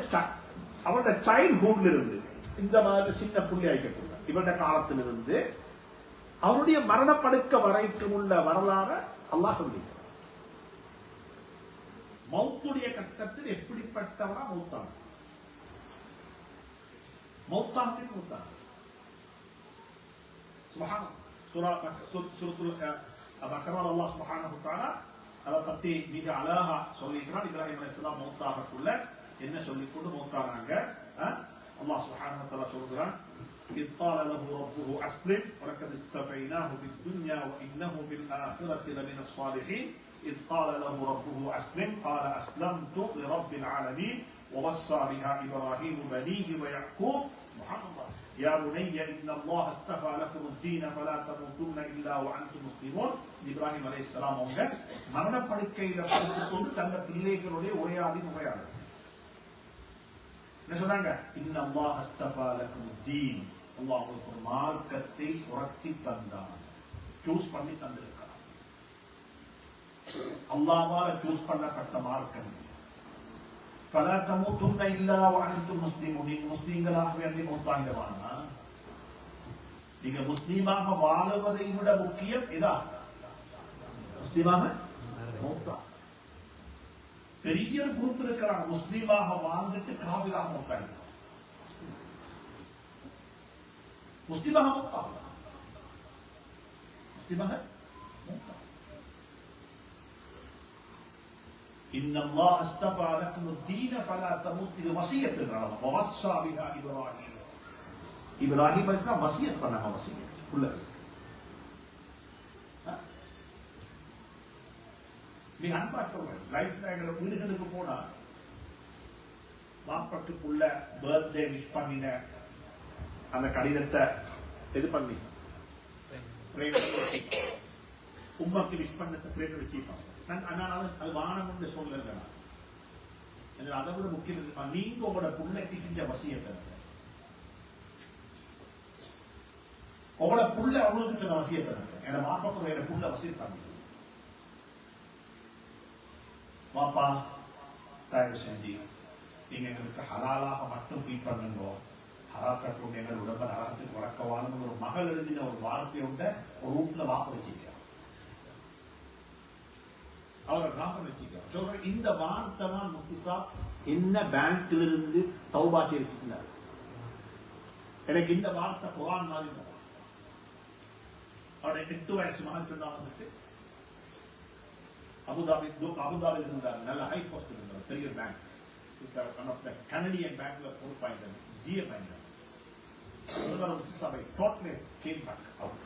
சைல்ட்ஹுட்ல இருந்து இந்த மாதிரி சின்ன புள்ளி ஆயிட்டு இவருடைய காலத்திலிருந்து அவருடைய மரணப்படுக்க வரைக்கும் உள்ள வரலாறு அல்லாஹ் சொல்லி மௌத்துடைய கட்டத்தில் எப்படிப்பட்டவனா மௌத்தான மௌத்தாகவே மௌத்தாங்க. சுப்ஹானல்லாஹ். சூரத்துல் பக்கரால அல்லாஹ் சுப்ஹானஹு வ தஆலா அதை பத்தி மிக அழகா சொல்லிக்கிறான். இப்ராஹிம் அலைஹிஸ்ஸலாம் மௌத்தாகக்குள்ள என்ன சொல்லிக்கொண்டு மௌத்தானாங்க. அல்லாஹ் சுப்ஹானஹு வ தஆலா சொல்கிறான், إذ قال له ربه أسلم ولقد اصطفيناه في الدنيا وإنه في الآخرة لمن الصالحين إذ قال له ربه أسلم قال أسلمت لرب العالمين ووصى بها إبراهيم بنيه ويعقوب سبحان الله يا بني إن الله اصطفى لكم الدين فلا تموتن إلا وأنتم مسلمون. இப்ராஹிம் அலைஹிஸ்ஸலாம் அவங்க மரணப்படுக்கையில படுத்துக்கொண்டு தங்க பிள்ளைகளுடைய உரையாடி என்ன சொன்னாங்க? இன்னல்லாஹ் அஸ்தஃபா லக்கும் தீன், அல்லாஹ் உங்களுக்கு ஒரு மார்க்கத்தை உரத்தி தந்தான், சூஸ் பண்ணி தந்திருக்கிறான். அல்லாஹ்வால சூஸ் பண்ணப்பட்ட மார்க்கம். ஃபலா தமூதுன்ன இல்லா வஅன்தும் முஸ்லிமூன். நீங்க முஸ்லிம்களாக வேண்டி மௌத்தாகிடவானா? நீங்க முஸ்லீமாக வாழுவதை விட முக்கியம் இதா? முஸ்லீமாக மௌத்தா. பெரிய ஒரு குரூப் இருக்கிறாங்க, முஸ்லீமாக வாழ்ந்துட்டு காபிராக மௌத்தாங்க. முஸ்லீமாக மௌத்தா, முஸ்லீமாக மௌத்தா. இன்னல்லாஹ் அஸ்தஃபா லக்கும் الدين فلا تموت. இது வசியத் என்றால் வவஸ்ஸா பிஹா இப்ராஹீம். இப்ராஹிம் அலைஹிஸ்ஸலாம் வசியத் பண்ணாங்க. வசியத் உள்ள மிக அன்பா சொல்றேன். லைஃப்ல எங்களை வீடுகளுக்கு போனா வாப்பட்டுக்குள்ள பர்த்டே விஷ் பண்ணின அந்த கடிதத்தை இது பண்ணி உமாக்கு விஷ் பண்ண பிரேட் வச்சுப்பாங்க. அது வானம்னு சொல்லல. அதை விட முக்கியம் நீங்க உங்களோட புள்ளைக்கு செஞ்ச வசியத்தை, உங்களோட புள்ள அவங்களுக்கு சொன்ன வசியத்தை என் மாப்பாக்கு என் புள்ள வசியத்தாங்க. வாப்பா தயவு செஞ்சு நீங்க எங்களுக்கு ஹலாலாக மட்டும் ஃபீட் பண்ணுங்க, ஹலால் கொண்டு எங்கள் உடம்ப நரகத்துக்கு வளர்க்கவான ஒரு மகள் எழுதின ஒரு வார்த்தையோட ஒரு வீட்டுல வாப்ப வச்சிருக்க அவரை கிராமம் வச்சிருக்க சொல்ற இந்த வார்த்தை தான் முஃப்தி சாப் என்ன பேங்க்ல இருந்து தௌபாசி எடுத்துக்கிறார். எனக்கு இந்த வார்த்தை குர்ஆன் மாதிரி அவருடைய 8 வயசு மகன் சொன்னா வந்துட்டு அபுதாபில் இருந்தார். நல்ல ஹை போஸ்ட் இருந்தார், பெரிய bank. One of the Canadian பேங்க்ல பொறுப்பாயிருந்தார், ஜிஎம் ஆயிருந்தார். Totally came back out.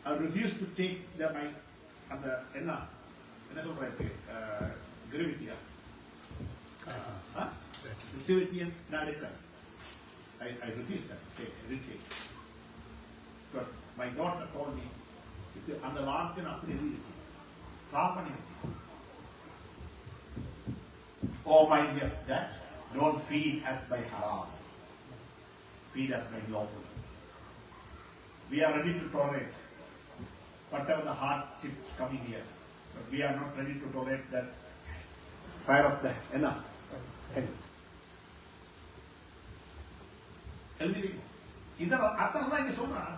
I refused to take my அந்த என்ன சொல்றேன் கிராவிட்டியா கிராவிட்டியன் நாடிட்டர். I refused that. Retake. But my daughter told me அந்த வார்த்தை அப்படி எழுதி oh my dear dad, don't feed us by haram, feed us by lawful. We are ready to tolerate whatever the hardships coming here, but we are not ready to tolerate that fire of the hell. அதான் இங்க சொல்றாங்க.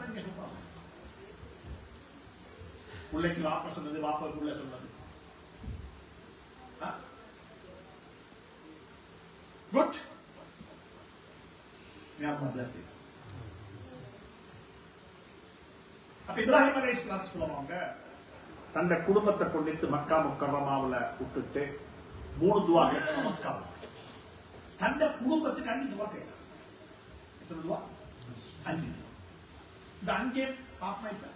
பிள்ளைக்கு வாப்ப சொன்னது, வாப்பக்குள்ள சொன்னது. Good. அப்ப இப்ராஹிம் அலைஹிஸ்ஸலாம் அவங்க தன்னை குடும்பத்தை கொண்டு மக்கா முக்கர்ரமாவுல விட்டுட்டு 3 துவா கேட்டாங்க. மக்கா தன்னை குடும்பத்துக்கு 5 துவா கேட்டாங்க. எத்தனை துவா? 5. இந்த 5 பாப்பா இப்ப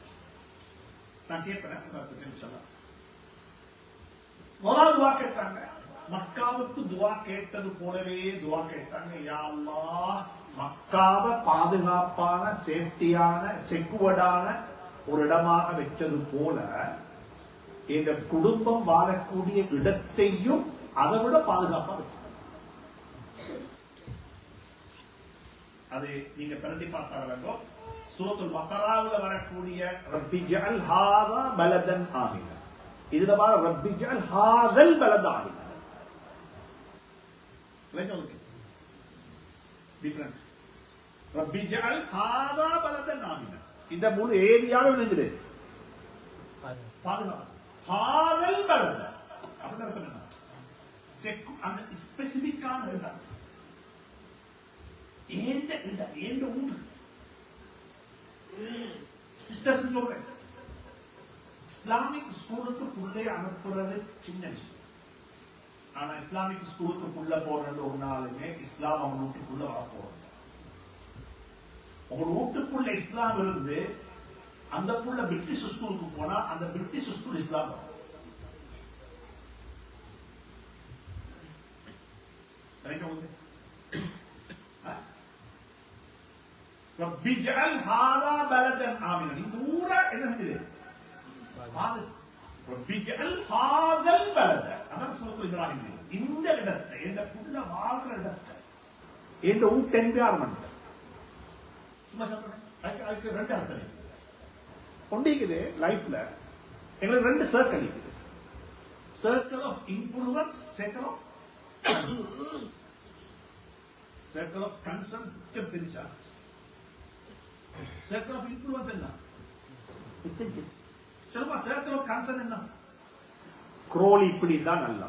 நான் கேட்பேன். முதலாவது துவா கேட்டாங்க, மக்காவுக்கு துவா கேட்டது போலவே துவா கேட்டாங்க. யா அல்லாஹ், மக்காவை பாதுகாப்பான சேஃப்டியான செக்யூர்டான ஒரு இடமாக வச்சது போல எங்க குடும்பம் வாழக்கூடிய இடத்தையும் அதை விட பாதுகாப்பா வச்சு. அது நீங்க பிரண்டி பார்த்தாங்க. சூரத்துல் பக்கராவுல வரக்கூடிய ரப்பி ஜஅல் ஹாதா பலதன் ஆமினா, இதுல வர ரப்பி ஜஅல் ஹாதல் பலத ஆமினா. டிஃபரண்ட். ரப்பி ஜஅல் ஹாதா பலதன் ஆமினா, இந்த முழு ஏரியாவே விழுங்குது பாதுகாப்பு. ஹாதல் பலத அப்படின்னு அர்த்தம் என்ன? அந்த ஸ்பெசிபிக்கான இடம். ஏண்ட உண்டு சிஸ்டர்ஸ் சொல்றேன். இஸ்லாமிக் ஸ்கூலுக்கு புள்ளை அனுப்புறது சின்ன விஷயம். ஆனா இஸ்லாமிக் ஸ்கூலுக்கு புள்ள போறது ஒரு நாளுமே இஸ்லாம் அவங்க வீட்டுக்குள்ள வர போறது. உங்க வீட்டுக்குள்ள இஸ்லாம் இருந்து அந்த புள்ள பிரிட்டிஷ் ஸ்கூலுக்கு போனா அந்த பிரிட்டிஷ் ஸ்கூல் இஸ்லாம் வரும். ربجعل هذا بلدا آمنا. இந்த ஊர என்ன செஞ்சது? ربجعل هذا البلد. அதான் சூரத்துல் இப்ராஹிம். இந்த இடத்தை இந்த புள்ள வாழ்ற இடத்தை இந்த ஊர் என்விரான்மென்ட் சும்மா சொல்றேன். அதுக்கு ரெண்டு அர்த்தம் இருக்கு. ஒண்டிக்குது லைஃப்ல எங்களுக்கு ரெண்டு சர்க்கிள் இருக்குது. Circle of influence, circle of circle of concern பிரிச்சா சர்க்கிள் ஆஃப் இன்ஃப்ளூயன்ஸ் என்ன சொல்லுமா? சர்க்கிள் ஆஃப் கன்சர்ன் என்ன? குரோலி இப்படி தான் நல்லா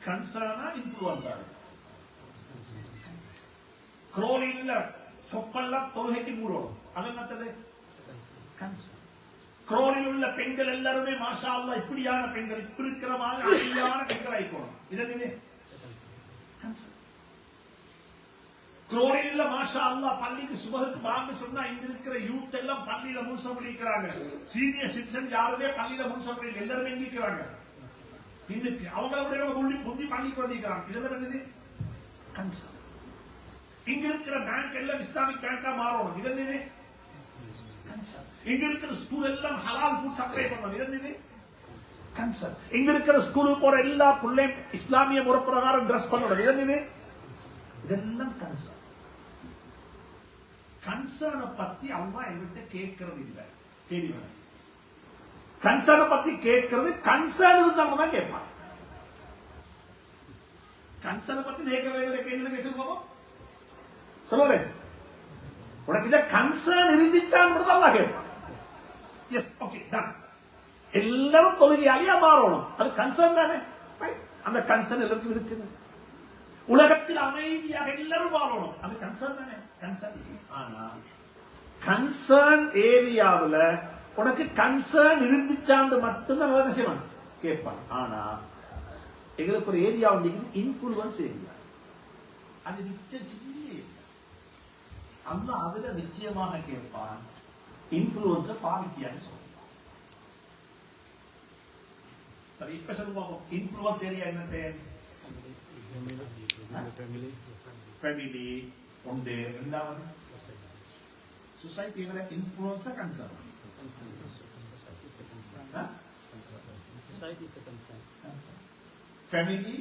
கன்சர்னா இன்ஃப்ளூயன்ஸ் ஆகும். குரோலி இல்ல சொப்பெல்லாம் தொழுகைக்கு மூடணும். அது என்னது? கன்சர்ன். குரோலில் உள்ள பெண்கள் எல்லாருமே மாஷா அல்லாஹ் இப்படியான பெண்கள், இப்படி இருக்கிற மாதிரி அழகான பெண்கள் ஆயிக்கணும். இதே கன்சர்ன். குரோலில் உள்ள மாஷா அல்லாஹ் பள்ளிக்கு சுபஹுக்கு வாங்க சொன்னா இங்க இருக்கிற யூத் எல்லாம் பள்ளியில முன்சபடி இருக்கிறாங்க. சீனியர் சிட்டிசன் யாருமே பள்ளியில முன்சபடி எல்லாருமே எங்க இருக்கிறாங்க? இன்னைக்கு அவங்களோட முந்தி பள்ளிக்கு வந்திருக்கிறாங்க. இதெல்லாம் என்னது? கன்சர்ன். இங்க இருக்கிற பேங்க் எல்லாம் இஸ்லாமிக் பேங்கா மாறணும். இது என்னது? கன்சர்ன். இங்க இருக்கிற ஸ்கூல் எல்லாம் ஹலால் ஃபுட் சப்ளை பண்ணணும். இது என்னது? கன்சர்ன். இங்க இருக்கிற ஸ்கூலுக்கு போற எல்லா பிள்ளையும் இஸ்லாமிய முறை பிரகாரம் ட்ரெஸ் பண்ணணும். இது என்னது? இதெல்லாம் கன்சர்ன். கன்சர்னை பத்தி அல்லாஹ் என்கிட்ட கேட்கறது இல்ல. கேள்வி வேணும். கன்சர்னை பத்தி கேட்கறது கன்சர்ன் இருந்தாங்க தான் கேட்பாங்க. கன்சர்னை பத்தி கேட்கறது கேள்வி கேட்க சொல்லுங்க. உனக்கு இத கன்சர்ன் இருந்துச்சான்னு அல்லாஹ் கேட்பான். Yes, okay, done. எல்லாரும் தொழுகையாளியா மாறணும். அது கன்சர்ன் தானே. அந்த கன்சர்ன் எல்லாருக்கும் இருக்குது. உலகத்தில் அமைதியாக எல்லாரும் வாழணும். அது கன்சர்ன் தானே. கன்சர்ன். ஆனா கன்சர்ன் ஏரியாவுல உனக்கு கன்சர்ன் இருந்துச்சாண்டு மட்டும்தான் என்ன செய்வான்? கேட்பான். ஆனா எங்களுக்கு ஒரு ஏரியா வந்து இன்ஃப்ளூயன்ஸ் ஏரியா. அது நிச்சயம் அல்லாஹ் அதுல நிச்சயமாக கேட்பான். இன்ஃப்ளூயன்ஸ பாவிக்கியான்னு சொல்லுவான். சரி, இப்ப சொல்லுவோம் இன்ஃப்ளூயன்ஸ் ஏரியா என்ன? ஃபேமிலி உண்டு. ரெண்டாவது society influenza concern? Family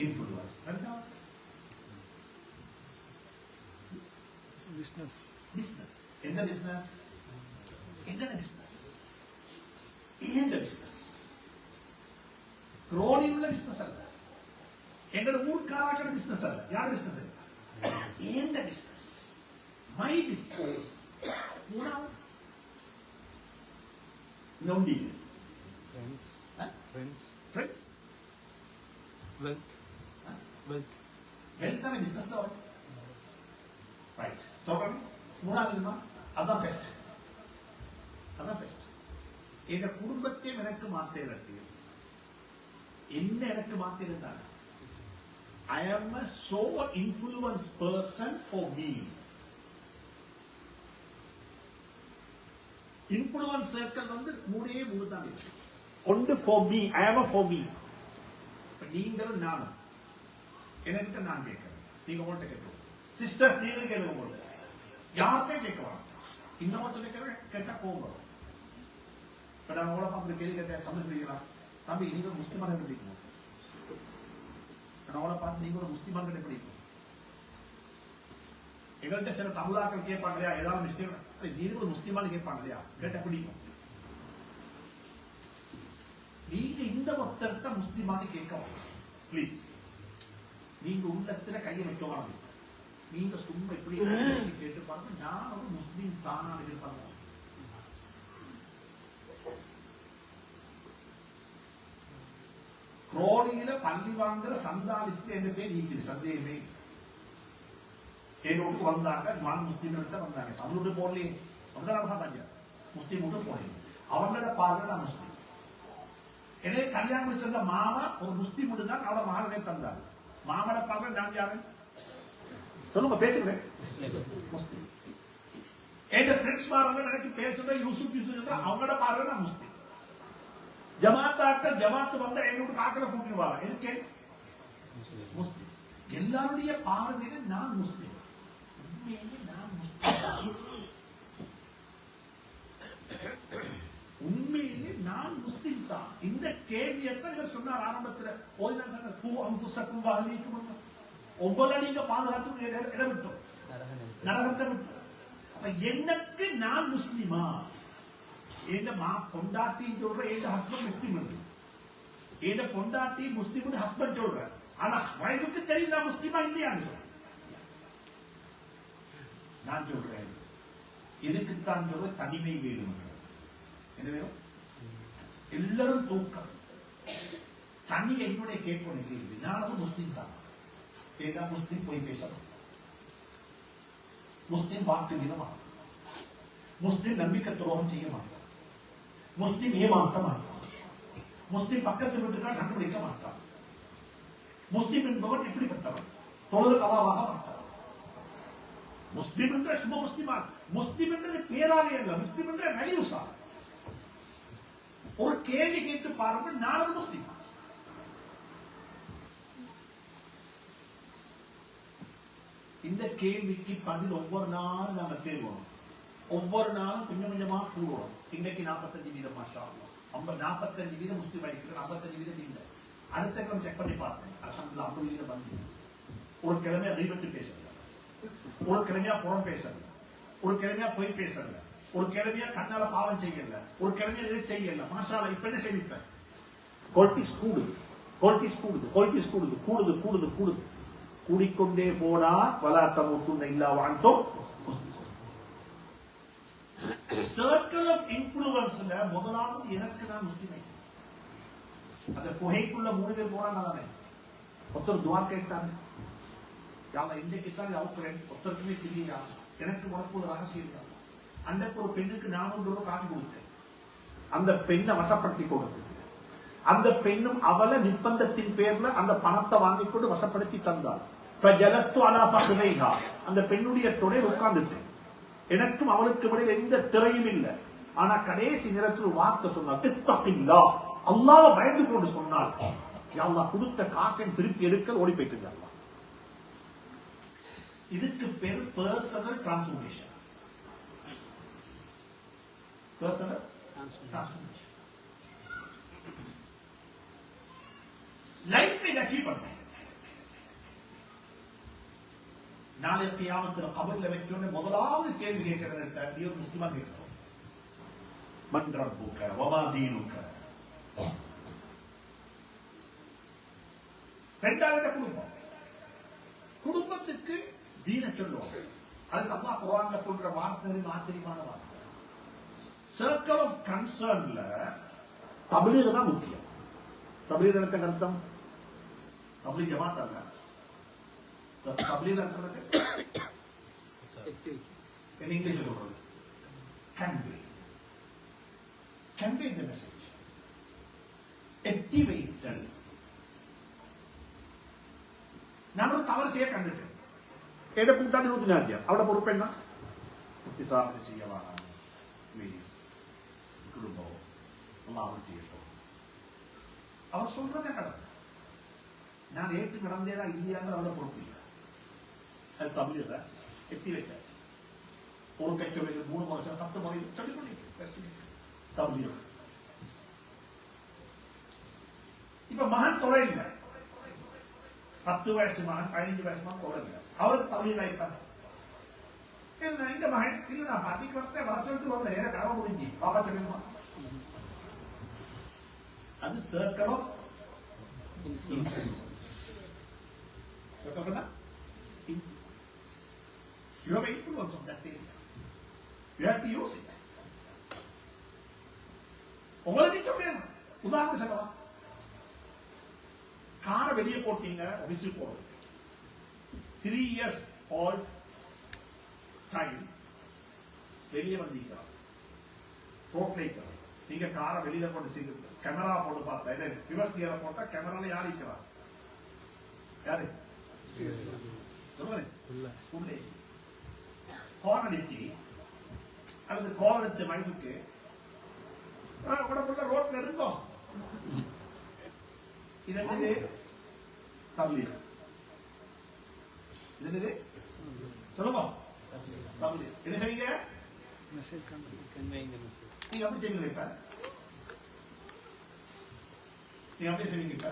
influence. ரெண்டாவது business. பிசினஸ். எந்த பிசினஸ்? என்ன பிசினஸ்? ஏந்த பிசினஸ். குரோனில் உள்ள பிசினஸ் அல்ல. எங்களோட ஊர்க்காராக்கிற பிசினஸ் அல்ல. யார் பிசினஸ்? ஏந்த பிசினஸ். My business. மூணாவது நோண்டி friends friends friends wealth wealth wealth ஆன பிசினஸ் தான். ரைட். சொல்றேன். மூணாவது அதான் பெஸ்ட். அதான் பெஸ்ட். எங்க குடும்பத்தையும் எனக்கு மாத்தேன். என்ன எனக்கு மாத்திருந்தாங்க? I am a so influenced person for me. Influence circle வந்து மூணே மூணு தான் இருக்கு. ஒன்று for me, I am a for me. நீங்களும் நானும் என்கிட்ட நான் கேட்கிறேன், நீங்க உங்கள்கிட்ட கேட்கணும். சிஸ்டர்ஸ் நீங்க கேட்க உங்கள்கிட்ட யாருக்கே கேட்க வேணாம். இன்னொருத்த கேட்டா போங்க. இப்ப நான் உங்களை பார்த்து கேள்வி கேட்டேன், சமைக்கிறீங்களா தம்பி? நீங்க முஸ்லிமான பிடிக்கும். அவளை பார்த்து நீங்க ஒரு முஸ்லிமாக எப்படி? எங்கள்கிட்ட சில தமிழாக்கள் கேட்பாங்க இல்லையா, ஏதாவது மிஸ்டேக் நீங்க ஒரு முஸ்லிமானு கேட்பாங்க இல்லையா, கேட்ட பிடிக்கும். நீங்க இந்த ஒருத்தர்த்த முஸ்லிமானு கேட்க பிளீஸ். நீங்க உள்ளத்துல கையை வச்சோம். நீங்க சும்மா இப்படி கேட்டு பாருங்க, நான் ஒரு முஸ்லீம் தானா எதிர்பார்க்க. குரோனியில பள்ளி வாங்குற சந்தா லிஸ்ட் என்ன பேர் நீக்குது, சந்தேகமே. என் வீட்டுக்கு வந்தாங்க, நான் முஸ்லீம் தான் வந்தாங்க. தமிழோடு போடலையே, அப்படிதான் பார்த்தாங்க. முஸ்லீம் வீட்டு போனேன். அவங்களோட பார்வை நான் முஸ்லீம். என்னை கல்யாணம் முடிச்சிருந்த மாமா ஒரு முஸ்லீம் வீடு தான் அவளை மகனே தந்தார். மாமோட பார்வை நான் யாரு சொல்லுங்க, பேசுகிறேன். முஸ்லீம். என் ஃப்ரெண்ட்ஸ் பாருங்க, எனக்கு பேர் சொல்ற யூசுப் யூசுப், அவங்களோட பார்வை நான் முஸ்லீம். ஜமாத்தாக்கள் ஜமாத்து வந்த என்னோட காக்கலை கூட்டிடுவாங்க. எதுக்கு? முஸ்லீம். எல்லாருடைய பார்வையில நான் முஸ்லீம். உண்மையிலே நான் முஸ்லீம். உண்மையிலே நான் முஸ்லீம் தான். இந்த கேள்வியத்தான் இவர் சொன்னார் ஆரம்பத்தில். ஒவ்வொரு நீங்க பாதுகாத்து இடம் விட்டோம், நரகத்தை விட்டோம். அப்ப எனக்கு நான் முஸ்லீமா? என் பொண்டாட்டி சொல்ற என் ஹஸ்பண்ட் முஸ்லீம், என் பொண்டாட்டி முஸ்லீம் ஹஸ்பண்ட் சொல்ற. ஆனா வைஃபுக்கு தெரியும் நான் முஸ்லீமா இல்லையான்னு சொல்ற. நான் சொல்றேன், இதுக்குத்தான் சொல்ற தனிமை வேணும். என்ன வேணும்? எல்லாரும் தூக்கம். தனி என்னுடைய கேட்கணும் கேள்வி. நானும் முஸ்லீம் தான். ஏதா முஸ்லீம் போய் பேசணும், முஸ்லீம் வாக்கு மீத மாட்டான், முஸ்லீம் நம்பிக்கை துரோகம் செய்ய மாட்டான், முஸ்லீம் ஏமாற்ற மாட்டான், முஸ்லீம் பக்கத்து வீட்டுக்கால் கண்டுபிடிக்க மாட்டான். முஸ்லீம் என்பவன் எப்படிப்பட்டவன்? தொழுது கவாவாக மாட்டான். முஸ்லீம் என்ற சும முஸ்லிமா, முஸ்லீம் என்றது பேராலே அல்ல, முஸ்லீம் என்ற வேல்யூஸா. ஒரு கேள்வி கேட்டு பாருங்கள், நானும் முஸ்லீம். இந்த கேள்விக்கு பதில் ஒவ்வொரு நாளும் நாங்க கேள்வோம். ஒவ்வொரு நாளும் கொஞ்சம் கொஞ்சமா கூடுவோம். இன்னைக்கு 45% மாஷா அல்லாஹ், 45% முஸ்லீம் ஆயிடுச்சு, 45% இல்லை. அடுத்த கிழமை செக் பண்ணி பார்த்தேன், அல்ஹம்துலில்லாஹ் 50% வந்து. ஒரு கிழமையா கீபத்து பேசல, ஒரு கிழமையா புறம் பேசல, ஒரு கிழமையா பொய் பேசல, ஒரு கிழமையா கண்ணால பாவம் செய்யல, ஒரு கிழமையா எதை செய்யல. மாஷா அல்லாஹ். இப்ப என்ன செய்விப்பேன்? குவாலிட்டிஸ் கூடுது, குவாலிட்டிஸ் கூடுது, குவாலிட்டிஸ் கூடுது, கூடுது கூடுது கூடுது. கூடிக்கொண்டே போனா வலா தமூத்துன்ன இல்லா வஅன்தும் முஸ்லிமூன். சர்க்கிள் ஆஃப் இன்ஃப்ளூயன்ஸ்ல முதலாவது எனக்கு நான் முஸ்லிம். அந்த குகைக்குள்ள 3 பேர் போறாங்க தானே. ஒருத்தர் துஆ கேட்டாங்க, யா அல்லாஹ் இன்னைக்கு தான் அவுட்ரேன் ஒருத்தருக்குமே தெரியல, எனக்கு உனக்கு ஒரு ரகசியம் தான். அன்னைக்கு ஒரு பெண்ணுக்கு 400 ரூபாய் காசு கொடுத்தேன். அந்த பெண்ணை வசப்படுத்தி கொடுத்து, அந்த பெண்ணும் அவளை நிர்பந்தத்தின் பேர்ல அந்த பணத்தை வாங்கிக் கொண்டு வசப்படுத்தி தந்தாள். அந்த பெண்ணுடைய தொடையில் உட்கார்ந்துட்டேன். எனக்கும் அவளுக்கு இடையில் எந்த திரையும் இல்லை. ஆனா கடைசி நேரத்தில் வார்த்தை சொன்னார், அல்லாஹ்வை பயந்து கொண்டு சொன்னார், யா அல்லாஹ் கொடுத்த காசை திருப்பி எடுக்க ஓடி போயிட்டு. இதுக்கு பேர் personal transformation. Personal transformation. Life இதை அச்சீவ் பண்ணேன். நாளை கியாமத்தில் கபர்ல வைக்கணும். முதலாவது கேள்வி கேட்கிறேன், நீ ஒரு முஸ்லிமா கேட்கிறோம், மன் ரப்புக வமா தீனுக. ரெண்டாவது குடும்பம், குடும்பத்துக்கு தீன சொல்லுவோம். அதுக்கு அல்லாஹ் குர்ஆன்ல சொல்ற வார்த்தை ஆச்சரியமான வார்த்தை. சர்க்கிள் ஆஃப் கன்சர்ன்ல தப்லீக் தான் முக்கியம். தப்லீக் என்ன அர்த்தம்? தப்லீக் ஜமாத் அல்ல. தப்லீக் அர்த்தம் in English சொல்றது convey the message, activate. நான் ஒரு தவறு செய்ய கண்டுட்டேன், எதை கூட்டாண்டி ஊத்தினாத்தியா அவளை பொறுப்பு என்ன? விசாரணை செய்யவா ப்ளீஸ், குடும்பம் அல்லாஹ் செய்யட்டும். அவர் சொல்றதே கடமை. நான் ஏற்று நடந்தேனா இல்லையாங்க அவளை பொறுப்பு இல்லை. அது தமிழ் எத்தி வைக்க ஒரு கச்சொல்லை 3 வருஷம் 10 முறை சொல்லிக் கொண்டே தமிழ். இப்ப மகன் தொலை இல்லை, 10 வயசு மகன் 15 வயசு மகன் தொலை இல்லை, அவருக்கு தமிழ் ஆயிட்டாங்க. இந்த மகன் இல்ல நான் பாட்டிக்கு வரச்சொல்லிட்டு வந்த நேரம் கடமை முடிஞ்சு பாப்பா சொல்லுமா. அது circle of influence. You have influence on that area. You have to use it. உங்களுக்கு சொல்றேன், உதாரணம் சொல்லவா? காரை வெளியே போட்டீங்க, ஆபீஸுக்கு போறோம். 3 years old சைல்ட் வெளியே வந்திருக்கிறான், ரோட்ல இருக்கிறான். நீங்க காரை வெளியில கொண்டு கேமரா போட்டு பார்த்தா, இல்லை ரிவர்ஸ் கியரை போட்டா கேமரால யார் இருக்கிறார்? யாரு சொல்லுங்க. ஸ்கூல்லே கோன் அடிச்சு அல்லது கோன் எடுத்த மைதுக்கு உடம்புள்ள ரோட்ல இருந்தோம். இது என்னது? தப்லீக். இது என்னது? சொல்லுங்க. தப்லீக். என்ன செய்வீங்க? Message conveying the message. நீங்க எப்படி செய்வீங்க? இப்ப நீங்க எப்படி செய்வீங்க? இப்ப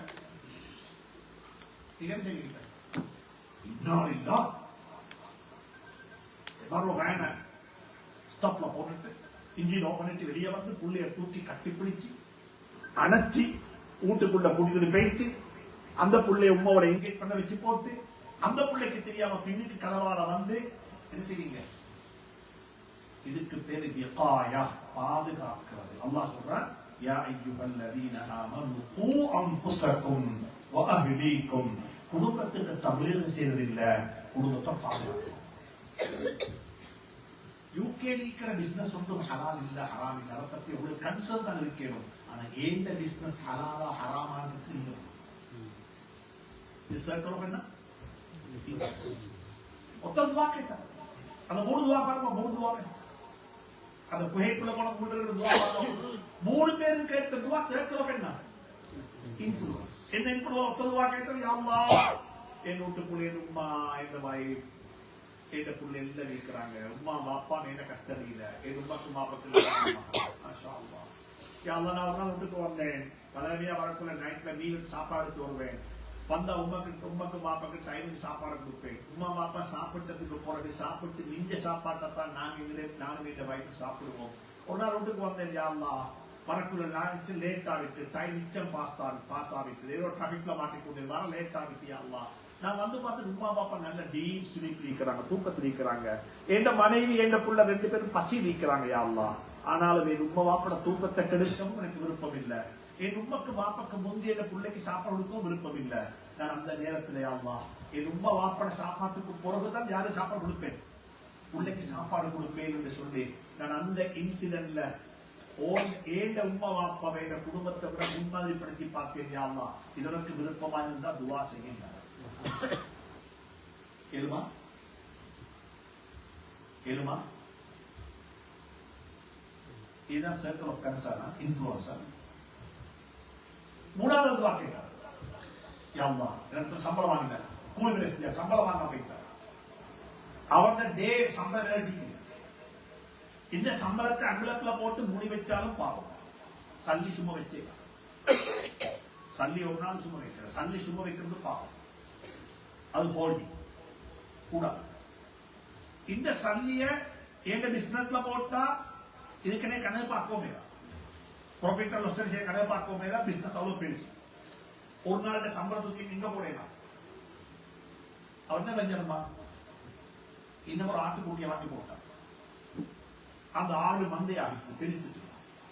நீங்க என்ன செய்வீங்க? இன்னும் இல்ல மறு வேன ஸ்டாப்ல போட்டுட்டு இன்ஜின் ஓபன் பண்ணிட்டு வெளியே வந்து புள்ளைய தூக்கி கட்டி பிடிச்சு அணைச்சி வீட்டுக்குள்ள கூட்டிட்டு போயிட்டு அந்த புள்ளைய உமாவோட என்கேஜ் பண்ண வச்சு போட்டு அந்த புள்ளைக்கு தெரியாம பின்னுக்கு கதவால வந்து என்ன செய்வீங்க? இதுக்கு பேரு விகாயா, பாதுகாக்கிறது. அல்லாஹ் சொல்றான், யா அய்யுஹல்லதீன ஆமனு கூ அன்ஃபுஸக்கும் வ அஹ்லீக்கும். குடும்பத்துக்கு தப்லீக் செய்யறது இல்ல, குடும்பத்தை பாதுகாக்கணும். யூகே இருக்கிற பிசினஸ் ஒன்றும் ஹலால் இல்ல ஹராம் இல்ல, அதை பத்தி உங்களுக்கு கன்சர்ன் தான் இருக்கணும். ஆனா ஏண்ட பிசினஸ் ஹலாலா ஹராமானது இல்ல. இது சர்க்கிள் ஆஃப் என்ன? ஒருத்தர் துவா கேட்டார், அந்த 3 துவா பாருங்க, 3 துவா அந்த குகைக்குள்ள போன 3 துவா பாருங்க. 3 பேரும் கேட்ட துவா சர்க்கிள் ஆஃப் என்ன? இன்ஃப்ளூயன்ஸ். என்ன இன்ஃப்ளூயன்ஸ்? ஒருத்தர் துவா கேட்டார், யா அல்லாஹ் என் வீட்டுக்குள்ள என் உம்மா என் வைஃப் என் புள்ள எல்லாம் இருக்கிறாங்க, உம்மா பாப்பா என்ன கஷ்டம் இல்ல, என் உமாக்கு மாப்பத்தில் மாஷா அல்லாஹ். யா அல்லாஹ் நான் ஒரு நாள் வீட்டுக்கு வந்தேன், பலவியா வரக்குள்ள நைட்ல மீன் சாப்பாடு எடுத்து வருவேன், வந்தா உமாக்கு மாப்பாக்கு டைமுக்கு சாப்பாடு கொடுப்பேன். உமா பாப்பா சாப்பிட்டதுக்கு பிறகு சாப்பிட்டு மிஞ்ச சாப்பாட்டை தான் நானும் இந்த வயிற்று சாப்பிடுவோம். ஒரு நாள் வீட்டுக்கு வந்தேன், யா அல்லாஹ் வரக்குள்ள லஞ்ச் லேட் ஆகிட்டு, டைம் மிச்சம் பாஸ் ஆகிட்டு, ஏதோ டிராபிக்ல மாட்டிக்கொண்டு வர லேட் ஆகிட்டு. யா அல்லாஹ் நான் வந்து பார்த்து உமா பாப்பா நல்ல டீப் ஸ்லீப் இருக்கிறாங்க, தூக்கத்தில் இருக்கிறாங்க. என் மனைவி என் புள்ள 2 பேரும் பசி இருக்கிறாங்க. யா அல்லாஹ் ஆனாலும் என் உமா பாப்போட தூக்கத்தை கெடுக்கவும் எனக்கு விருப்பம் இல்லை. என் உம்மக்கு பாப்பாக்கு முந்தைய என் பிள்ளைக்கு சாப்பாடு கொடுக்கவும் விருப்பம் இல்லை. நான் அந்த நேரத்தில் யா அல்லாஹ் என் உம்மா வாப்பட சாப்பாட்டுக்கு பிறகுதான் யாரும் சாப்பாடு கொடுப்பேன், பிள்ளைக்கு சாப்பாடு கொடுப்பேன் என்று சொல்லி நான் அந்த இன்சிடென்ட்ல ஏண்ட உம்மா வாப்பாவை என் குடும்பத்தை விட முன்மாதிரிப்படுத்தி பார்த்தேன். யா அல்லாஹ் இதற்கு விருப்பமா இருந்தா துவா செய்யுங்க. ஏழுமா ஏழுமா இதுதான் சர்க்கிள் ஆஃப் கன்சர்னா இன்ஃப்ளூயன்சர். 3வது துவா கேட்டார், யா அல்லாஹ் எனக்கு சம்பளம் வாங்கினார், கூலி வேலை செஞ்சார், சம்பளம் வாங்க போயிட்டார். அவங்க டே சம்பளம் எழுதிங்க, இந்த சம்பளத்தை அங்குலத்துல போட்டு மூடி வச்சாலும் பாவம். சல்லி சும்மா வச்சே, சல்லி ஒரு நாள் சும்மா வைக்கிற, சல்லி சும்மா வைக்கிறது பாவம், அது ஹோல்டிங் கூடாது. இந்த சல்லிய எங்க பிசினஸ்ல போட்டா இதுக்கனே கனவு பார்க்கவே, ப்ராஃபிட் அண்ட் லாஸ் கனவு பார்க்கவே, பிசினஸ் அவ்வளவு பெருசு. ஒரு நாள் சம்பளத்துக்கு எங்க போடலாம், அவர் என்ன செஞ்சிருமா, இன்னும் ஒரு ஆட்டுக்குட்டியை வாங்கி போட்டார். அந்த ஆடு மந்தையாகி பிரித்து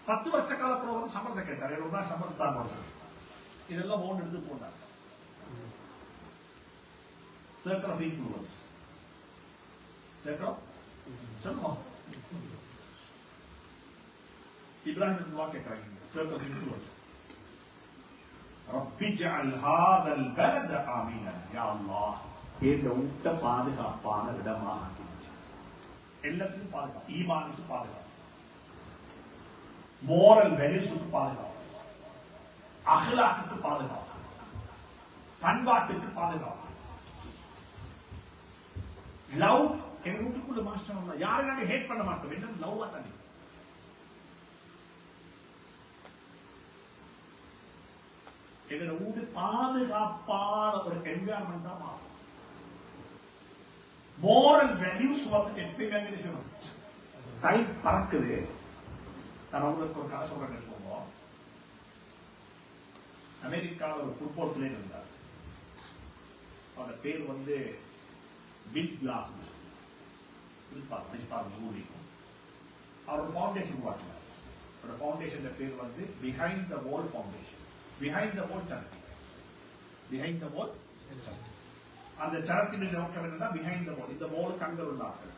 10 வருஷ காலத்துல வந்து சம்பளத்தை கேட்டார், 7 நாள் சம்பளத்தை தான் வருஷம். இதெல்லாம் ஓன் எடுத்து போனார். Circle of influence. Circle? சொல்லுமா இப்ராஹிம் துவா கேட்கிறாங்க, circle of influence. رب اجعل هذا البلد آمنا. يا الله இந்த ஊட்ட பாதுகாப்பான இடமாக ஆக்கிடுச்சு. எல்லாத்துக்கும் பாதுகாப்பு, ஈமானுக்கு பாதுகாப்பு, மோரல் வேல்யூஸுக்கு பாதுகாப்பு, அஹ்லாக்குக்கு பாதுகாப்பு, பண்பாட்டுக்கு பாதுகாப்பு, லவ். எங்க வீட்டுக்குள்ள மாஸ்டர் யாரும் நாங்க ஹேட் பண்ண மாட்டோம், என்ன லவ்வா தண்ணி. எங்களோட வீடு பாதுகாப்பான ஒரு என்விரான்மெண்டா மாறும். மோரல் வேல்யூஸ் வந்து எப்பயுமே சொல்லணும். டைம் பறக்குது. நான் உங்களுக்கு ஒரு கதை சொல்றேன். அமெரிக்காவில் ஒரு ஃபுட்பால் பிளேயர் இருந்தார். அவரோட பேர் வந்து பில் கிளாஸ். அவர் ஃபவுண்டேஷன் உருவாக்கினார். அவரோட ஃபவுண்டேஷன் பேர் வந்து behind the wall foundation. Behind the wall charity. Behind the wall charity. அந்த சாரிட்டியின் நோக்கம் என்னன்னா பிஹைண்ட் த வால். இந்த வால் கண்கள் உள்ளார்கள்.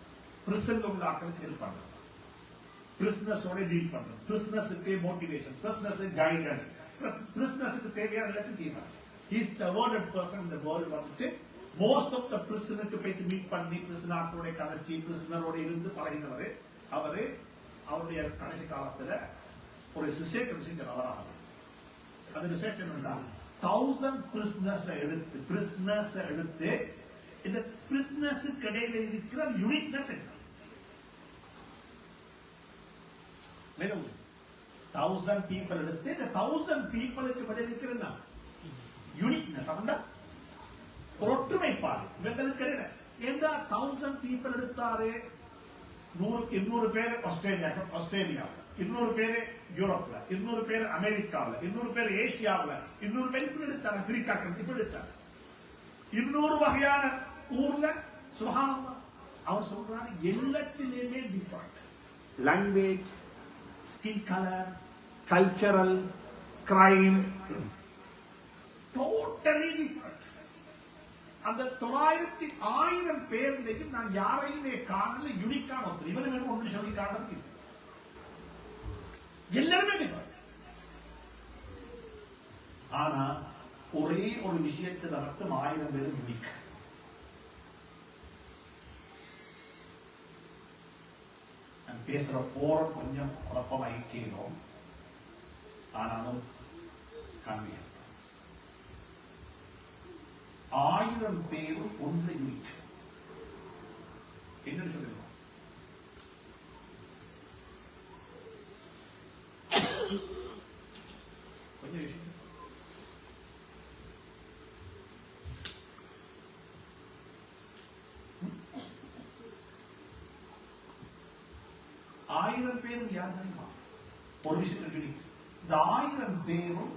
பிரிசன்ல உள்ள ஆட்களுக்கு ஹெல்ப் பண்றது, பிரிசனர்ஸோட டீல் பண்றது, பிரிசனர்ஸுக்கு மோட்டிவேஷன், பிரிசனர்ஸுக்கு கைடன்ஸ், பிரிசனர்ஸுக்கு தேவையான எல்லாத்தையும் செய்வாங்க. இஸ் த அவார்டட் பர்சன் இந்த வேர்ல்டு வந்துட்டு மோஸ்ட் ஆஃப் த பிரிசனருக்கு போயிட்டு மீட் பண்ணி பிரிசனரோட கதைச்சி பிரிசனரோட இருந்து பழகினவர். அவரு அவருடைய கடைசி காலத்துல ஒரு ரிசர்ச் செஞ்சர் அவராக. அந்த ரிசர்ச் என்னன்னா 1000 பிரிசனர்ஸ் எடுத்து இந்த பிரிசனர்ஸுக்கு இடையில இருக்கிற யூனிக்னஸ் என்ன, 1000 people எடுத்து இந்த 1000 peopleக்கு இடையில இருக்கிற யூனிக்னஸ் அவன்டா ஒரு ஒற்றுமைப்பாடு இவங்களுக்கு என்ன. ஏண்டா 1000 people எடுத்தாரு, 200 பேர் ஆஸ்திரேலியாவில், 200 பேர் யூரோப்ல, 200 பேர் அமெரிக்காவில், 200 பேர் ஏசியாவில், 200 பேர் இப்படி எடுத்தாரு, ஆப்பிரிக்கா இப்படி எடுத்தாரு, 200 வகையான ஊர்ல. சுபஹானல்லாஹ், அவர் சொல்றாரு எல்லாத்திலுமே different language, skin colour, cultural, crime, totally different. அந்த 1000 பேர்லையும் நான் யாரையுமே காணல யூனிக்கான ஒருத்தர். இவனு வேணும் ஒன்று சொல்லி காணது எல்லாருமே டிஃபரண்ட். ஆனா ஒரே ஒரு விஷயத்துல மட்டும் 1000 பேர் யூனிக். நான் பேசுற போரம் கொஞ்சம் குழப்பமாயிட்டேனோம், ஆனாலும் கம்மியா 1000 பேரும் ஒன்று யூனிக். என்ன சொல்லுங்க, கொஞ்சம் விஷயம். ஆயிரம் பேரும் யார் தெரியுமா? ஒரு விஷயத்தை இந்த 1000 பேரும்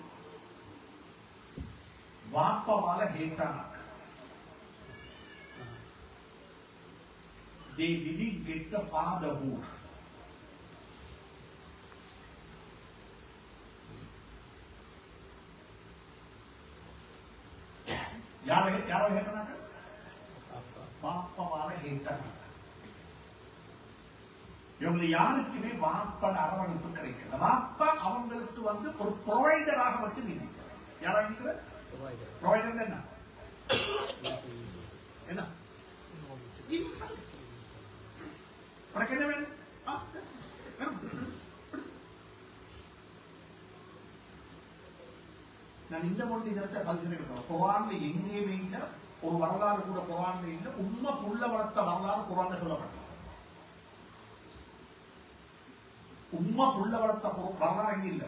வாப்பாவால ஹேட்டானாங்க. They didn't get the fatherhood. யாரால ஹேட்டானாங்க? வாப்பாவால ஹேட்டானாங்க. இவங்க யாருக்குமே வாப்பட அரவணைப்பு கிடைக்கல. வாப்பா அவங்களுக்கு ஒரு ப்ரொவைடராக மட்டும் நினைக்கிறார். யாரா நினைக்கிற ப்ரொவைடர் என்ன என்ன உனக்கு என்ன வேணும்? நான் இந்த மொழி நேரத்தை பதிவு குரான்ல எங்கேயுமே இல்ல, ஒரு வரலாறு கூட குரான்ல இல்ல. உண்மை புள்ள வளர்த்த வரலாறு குரான்ல சொல்லப்பட்டது. உண்மை புள்ள வளர்த்த வரலாறு எங்க இல்ல,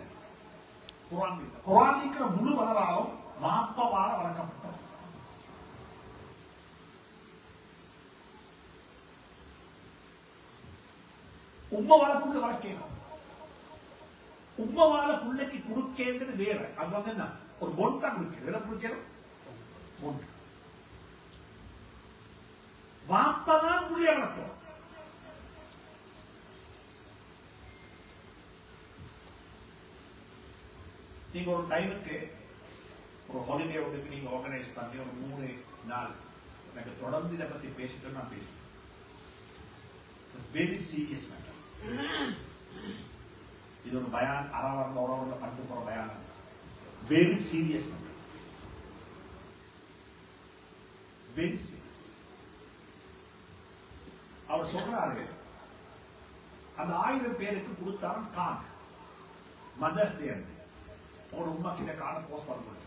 குரான் இல்ல. குரான் இருக்கிற முழு வரலாறும் மாப்பவால வளர்க்கப்பட்டது. உம்மவால புள்ள வளர்க்கணும். உம்மவால புள்ளைக்கு கொடுக்கிறது வேற. அது என்ன, ஒரு பொன் தான் கொடுக்க, வேற கொடுக்கணும் பொன். வாப்பதான் புள்ளைய வளர்க்கும். நீங்க ஒரு டைமுக்கு ஒரு ஹாலிடே ஒன்றுக்கு நீங்க ஆர்கனைஸ் பண்ணி ஒரு 3 நாள் எனக்கு தொடர்ந்து இதை பத்தி பேசிட்டு நான் பேசுவேன். Very serious matter. இது ஒரு பயான் அறவரில் உறவுல கண்டு போற பயான். Very serious matter, very serious. அவர் சொல்றாரு அந்த 1000 பேருக்கு கொடுத்தாலும் கார்டு, மதர்ஸ் டே ஒரு உமா கிட்ட கார்டு போஸ்ட் பண்ண முடியும்.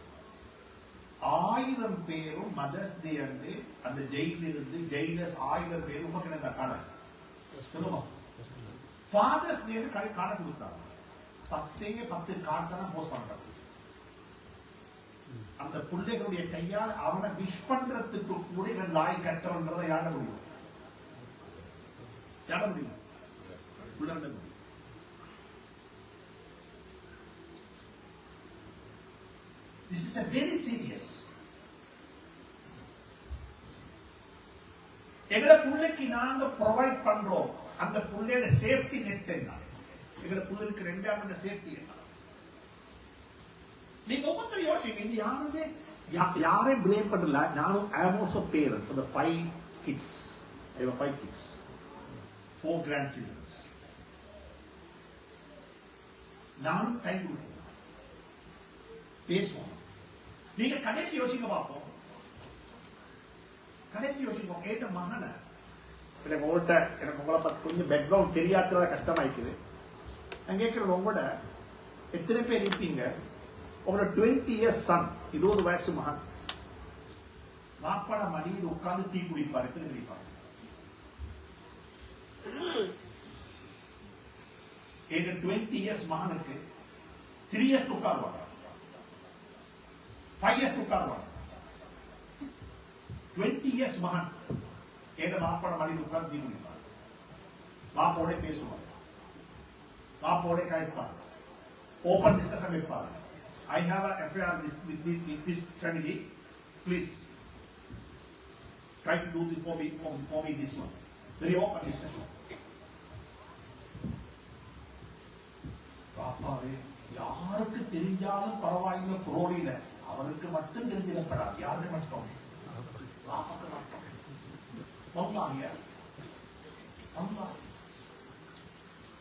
1000 பேரும் மதர்ஸ் டே அன்று அந்த ஜெயிலில் இருந்து ஜெயிலர்ஸ் 1000 பேர் உமா கிட்ட கார்டு சொல்லுமா. ஃபாதர்ஸ் டே கார்டு கொடுத்தாங்க. 10 கார்டு தான் போஸ்ட் பண்றாங்க. அந்த பிள்ளைகளுடைய கையால் அவனை விஷ் பண்றதுக்கு கூட இவன் லாய் கட்டவன்றதை யாட முடியும், யாட முடியும். This is a very serious. எங்கட புள்ளைக்கு நாங்க ப்ரொவைட் பண்றோம், அந்த புள்ளையோட சேஃப்டி நெட் என்ன? எங்கட புள்ளைக்கு 2வது சேஃப்டி என்ன? நீங்க ஒவ்வொருத்தரும் யோசிங்க. இது யாருமே யாரையும் பிளேம் பண்ணல. நானும் I am also parent for the 5 kids. I have 5 kids. 4 grandchildren. நானும் டைம் கொடுக்கணும், பேசுவோம். நீங்க கடைசி யோசிக்க பார்ப்போம், கடைசி யோசிப்போம். கேட்ட மகனை எனக்கு உங்களை பத்தி கொஞ்சம் பேக்ரவுண்ட் தெரியாத கஷ்டமாயிக்குது. நான் கேட்கறது, உங்களோட எத்தனை பேர் இருப்பீங்க, உங்களோட 20 years சன், 20 வயசு மகன் வாப்பாட மடியில் உட்கார்ந்து டீ குடிப்பார், எத்தனை குடிப்பார்? எங்க 20 years மகனுக்கு 3 years உட்காருவாங்க, 5 years உட்காருவாங்க. 20 years மகன் எங்க வாப்பாட மடியில் உட்கார்ந்து டீ குடிப்பார், வாப்போட பேசுவார், வாப்போட கதைப்பார், ஓபன் டிஸ்கஷன் வைப்பார். I have an affair with this family. Please try to do this for me this one. Very open discussion. பாப்பாவே யாருக்கு தெரிஞ்சாலும் பரவாயில்லை, குரோடியில அவருக்கு மட்டும் தெரிஞ்சிடப்படாது. யாருக்கு மட்டும்? பாப்பாக்கு மட்டும்.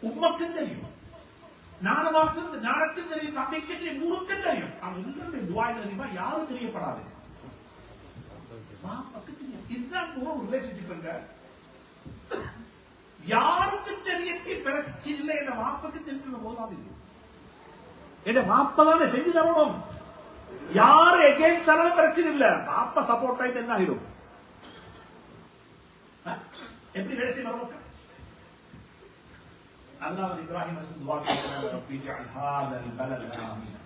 உண்மைக்கு தெரியும், நானுக்கு தெரியும், தம்பிக்கு தெரியும், ஊருக்கு தெரியும். அவன் எல்லாம் துவாயில தெரியுமா? யாரும் தெரியப்படாது, பாப்பாக்கு தெரியும். இதுதான் ஒரு ரிலேஷன்ஷிப். யாருக்கு தெரியட்டி பிரச்சனை இல்லை, என்ன வாப்புக்கு தெரிஞ்சு போதாது. என்ன வாப்பதானே செஞ்சு தரணும். யாரு எகெயின்ஸ்ட் ஆனாலும் பிரச்சனை இல்லை, வாப்பா சப்போர்ட் ஆயிட்டு என்ன ஆகிடும்? எப்படி வேலை செய்ய வரும்? அல்லாஹ் இப்ராஹிம் துஆ கேட்டாங்க, ரப்பி ஜஅல் ஹாதல் பலத ஆமீனா.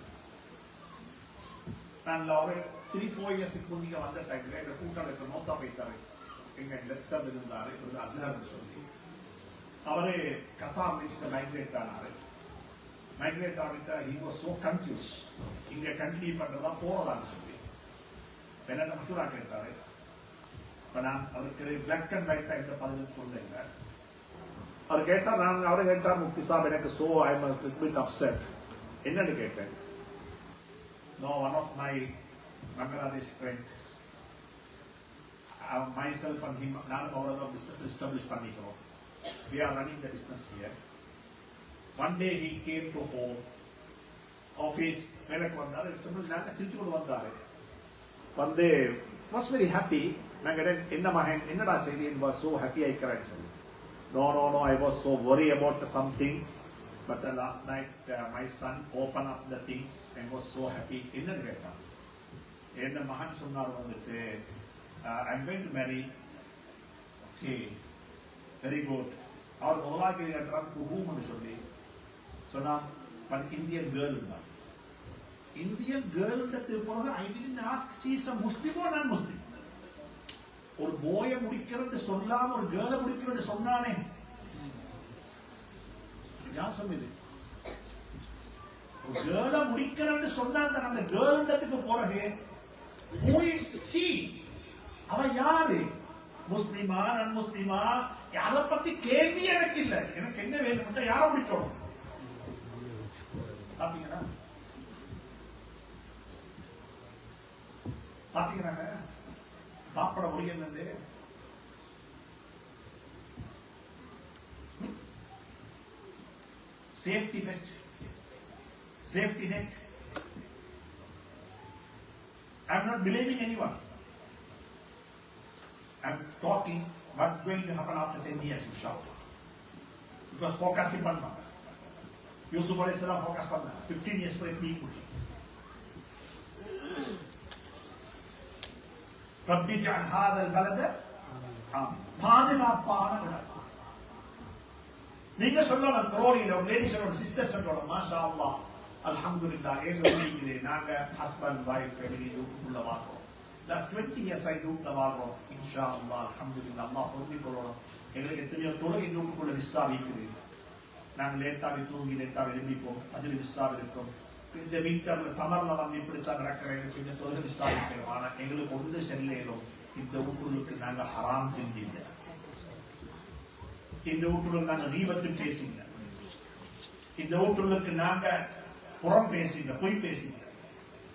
நான் ஒரு 3-4 இயர்ஸ்க்கு முன்னாடி வந்த டைம்ல இந்த கூட்டத்துல நோட்டா போயிட்டாரு. எங்க இன்வெஸ்டர் இருந்தாரு, ஒரு அஸ்ஹர் சொல்லி. அவரே கத்தார்ல மைக்ரேட் ஆனாரு. மைக்ரேட் ஆகிட்ட he was so confused. இங்க கண்டினியூ பண்றதா போறதான்னு சொல்லி என்ன மசூரா கேட்டாரு. நான் அவருக்கு பிளாக் அண்ட் ஒயிட் இந்த பதில் சொல்லுங்க. அவர் கேட்டார், நான் அவரை கேட்டார், முஃப்தி சாப் எனக்கு so I am a bit upset. என்னன்னு கேட்டேன். No, one of my Bangladesh friend, myself and him, நான் அவரோட business establish பண்ணிக்கிறோம். We are running the business here. One day he came to home, office, வேலைக்கு வந்தாரு. நாங்கள் சிரிச்சு கொண்டு வந்தாரு. வந்து was very happy. நாங்கள் என்ன மகன் என்னடா செய்தி? was so happy I cried. No, I was so worried about something. But the last night my son opened up the things and was so happy. என்னன்னு கேட்டான். என்ன மகன் சொன்னார் வந்துட்டு, I'm going to marry. Okay, very good. அவர் முதலாக கேட்டார் ஹூம்னு சொல்லி சொன்னா, பட் இந்தியன் கேர்ள் தான். இந்தியன் கேர்ள்ன்றதுக்கு போறது I didn't ask she is a Muslim or non Muslim. ஒரு போய முடிக்கிறது சொல்லாம ஒரு கேர்ள முடிக்கிறது சொன்னானே, யார் சொன்னது? ஒரு கேர்ள முடிக்கிறது சொன்னா அந்த கேர்ள்ன்றதுக்கு போறது who is she? அவ யாரு? முஸ்லிமா நான் முஸ்லிமா? அத பத்தி கேள்வி எனக்கு இல்ல. எனக்கு என்ன வேணும்? யார முடிக்கணும்? பாத்தீங்களா பாத்தீங்களா பாப்பட முடியல. Safety west, safety net. I am not blaming anyone. I am talking what's going to happen after 10 years, inshallah. Because forecasting பண்ணாங்க. யூசுப் அலைஹிஸ்ஸலாம் ஃபோக்கஸ் பண்ணாங்க. 15 years for a people. ரப்பி ஜஅல் ஹாதல் பலத ஆமீன். பாதுகாப்பான இடம். நீங்க சொல்லலாம் குரோனில ஒரு லேடி சொல்லணும், சிஸ்டர் சொல்லணும், மாஷா அல்லாஹ் அல்ஹம்துலில்லாஹ் ஏழுமே நாங்க ஹஸ்பண்ட் வைஃப் ஃபேமிலி உள்ள வாழ்றோம். Last 20 years I do வாழ்றோம். இன்ஷா அல்லாஹ் அல்ஹம்துலில்லாஹ் அல்லாஹ் பொறுமைக் கொள்ளணும். எங்களுக்கு எத்தனையோ தொழுகை வீட்டுக்குள்ள மிஸ்ஸா இருக்குது. நாங்க லேட்டாக தூங்கி லேட்டாக எழுந்திப்போம், அதில் மிஸ்ஸாக இருக்கும். இந்த வீட்டர்ல சமர்ல வந்து இப்படித்தான் நடக்கிறேன், இந்த தொழுகை மிஸ்ஸாக இருக்கிறோம். ஆனா எங்களுக்கு ஒன்று செல்லும், இந்த வீட்டுக்கு நாங்க ஹராம் செஞ்சீங்க, இந்த வீட்டுல நாங்க ரீபத்து பேசிங்க, இந்த வீட்டுக்கு நாங்க புறம் பேசிங்க, பொய் பேசிங்க.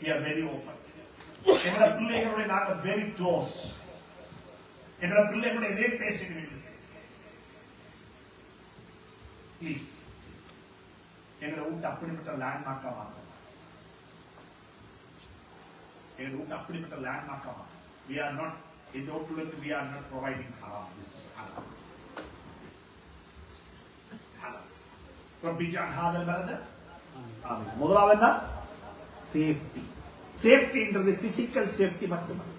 We are very open. எங்களோட பிள்ளைகளோட நாங்க very close. எங்களோட பிள்ளைகளோட இதே பேசிட்டு ப்ளீஸ் எங்களை வீட்டு அப்படிப்பட்ட லேண்ட்மார்க்கா மாற்ற எங்களை வீட்டு அப்படிப்பட்ட லேண்ட்மார்க்கா மாற்ற we are not in the outlook we are not providing haram, this is halal. ربي اجعل هذا البلد آمين. முதலாவது என்ன சேஃப்டி சேஃப்டின்றது பிசிக்கல் சேஃப்டி மட்டுமல்ல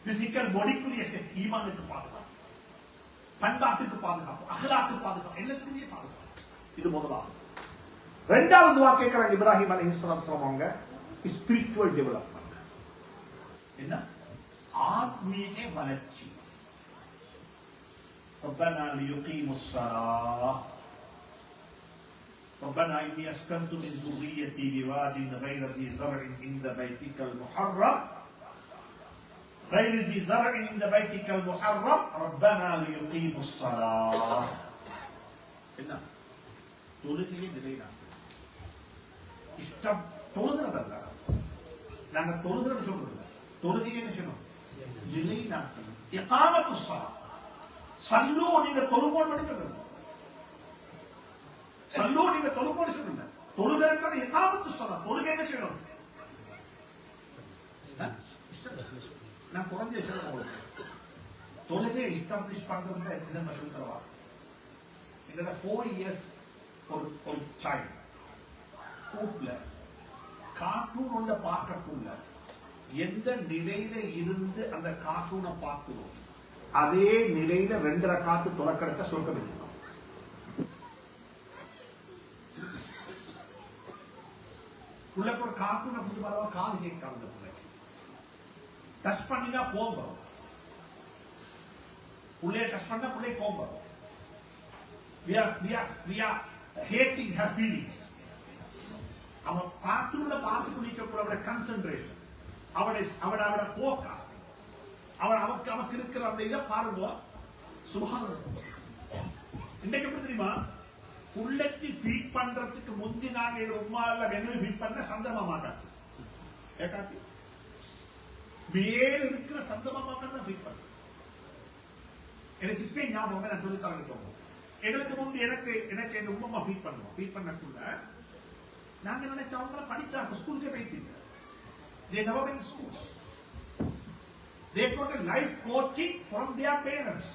பிசிக்கல் பாடிக்குரிய சேஃப்டி ஈமானுக்கு பாதுகாப்பு பண்பாட்டுக்கு பாதுகாப்பு அஹ்லாக்கு பாதுகாப்பு எல்லாத்துக்குமே பாதுகாப்பு இது முதலாவது இரண்டாவது துஆ கேக்குறாங்க இப்ராஹிம் அலைஹிஸ்ஸலாம் சொல்றாங்க ஸ்பிரிச்சுவல் டெவலப்மென்ட் என்ன ஆத்மீக வளர்ச்சி ربنا ليقيموا الصلاة ربنا إني أسكنت من ذريتي بواد غير ذي زرع عند بيتك المحرم غير ذي زرع عند بيتك المحرم ربنا ليقيموا الصلاة إن தொழுகையை நிலைநாட்டு இஷ்டம் தொழுகிறதல்ல நாங்க தொழுகிறோம் சொல்றது தொழுகையை என்ன செய்யணும் நிலைநாட்டணும் இகாமத்து ஸலா சல்லு நீங்க தொழுவோம் படிக்கிறது சல்லு நீங்க தொழுவோம் சொல்லுங்க தொழுகிறது இகாமத்து ஸலா தொழுகை என்ன செய்யணும் நான் குறைஞ்ச சொல்றேன் உங்களுக்கு தொழுகையை எஸ்டாப்ளிஷ் பண்றதுல என்ன சொல்லி தரவா எங்களோட 4 years ஒரு சைல்ட் கூப்ல கார்ட்டூன் உள்ள பார்க்கக்குள்ள எந்த நிலையில இருந்து அந்த கார்ட்டூனை பார்க்கிறோம் அதே நிலையில 2 ரக்காத்து தொலைக்கடத்த சொர்க்கம் இருக்கணும் உள்ளக்கு ஒரு கார்ட்டூனை புது பரவா காது கேட்காம இந்த பிள்ளைக்கு டச் பண்ணினா கோபம் வரும் உள்ளே டச் பண்ணா பிள்ளை கோபம் வரும் we are hating her feelings. அவன் பார்த்து குடிக்கக்கூட அவட கான்சென்ட்ரேஷன் அவட ஃபோக்கஸ் அவனுக்கு இருக்கிற அந்த இதை பாருங்க சுபஹானல்லாஹ் இன்னைக்கு எப்படி தெரியுமா புள்ளைக்கு ஃபீட் பண்றதுக்கு முந்தி நாங்க இது உம்மா எல்லாம் வெண்ணெய் ஃபீட் பண்ண சந்தமா மாட்டாங்க ஏகாட்டி மேல இருக்கிற சந்தமா மாட்டாங்க ஃபீட் பண்ண எனக்கு இப்ப ஞாபகம் நான் சொல்லி தரேன் எங்களுக்கு முந்தி எனக்கு இந்த உம்மா ஃபீட் பண்ணுவோம் ஃபீட் பண்ணக்குள்ள நாங்க நினைச்ச அவங்கள படிச்சாங்க ஸ்கூலுக்கே போயிட்டீங்க they never been in schools they got a life coaching from their parents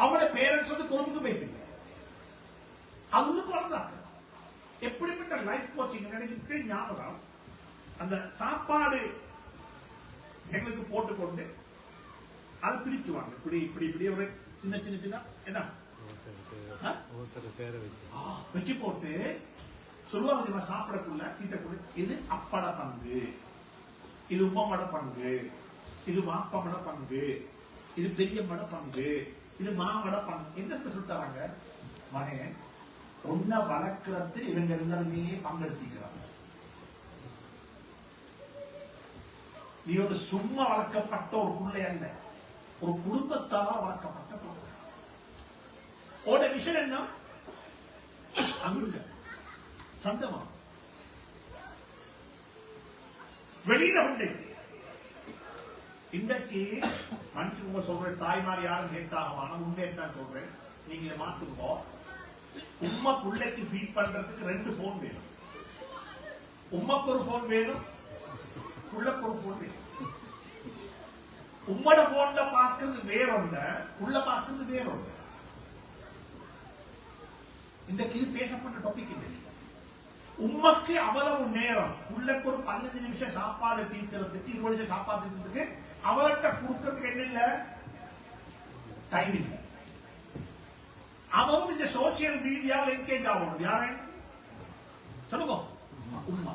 அவங்கள பேரண்ட்ஸ் வந்து கோமுக்கு போயிட்டீங்க அவங்களுக்கு வளர்ந்தாங்க எப்படிப்பட்ட லைஃப் கோச்சிங் எனக்கு இப்படி ஞாபகம் அந்த சாப்பாடு எங்களுக்கு போட்டுக்கொண்டு அது பிரிச்சுவாங்க இப்படி ஒரு சின்ன என்ன வச்சு போட்டு சொல்லுவாங்க சாப்பிடக்குள்ள கிட்டக்குள்ள இது அப்பட பங்கு இது உம்மட பங்கு இது மாப்பமட பங்கு இது பெரியம்மட பங்கு இது மாமட பங்கு என்ன சொல்லிட்டாங்க மகன் ஒன்ன வளர்க்கறது இவங்க எல்லாருமே பங்கெடுத்திக்கிறாங்க நீ ஒரு சும்மா வளர்க்கப்பட்ட ஒரு பிள்ளை அல்ல ஒரு குடும்பத்தால் வளர்க்கப்பட்ட பிள்ளை ஓட விஷயம் என்ன அங்க சந்தமா வெளியில உண்டு இன்றைக்கு மனுஷங்க சொல்ற தாய்மார் யாரும் கேட்டாக உண்டேன் சொல்றேன் நீங்க மாத்துக்கோ உம்மா பிள்ளைக்கு ஃபீட் பண்றதுக்கு 2 போன் வேணும் உம்மாக்கு ஒரு போன் வேணும் புள்ளக்கு ஒரு போன் வேணும் உம்மட போன்ல பார்க்கிறது வேறொன்னு புள்ள பார்க்கிறது வேறொன்னு இன்றைக்கு இது பேசப்பட்ட டாபிக் இல்லை உம்மக்கு அவ்வளவு நேரம் உள்ளக்கு ஒரு 15 நிமிஷம் சாப்பாடு தீர்க்கிறதுக்கு 20 நிமிஷம் சாப்பாடு தீர்க்கிறதுக்கு அவர்கிட்ட கொடுக்கறதுக்கு என்ன இல்ல டைம் இல்லை அவன் இந்த சோசியல் மீடியாவில் என்கேஜ் ஆகணும் யாரே சொல்லுங்க உம்மா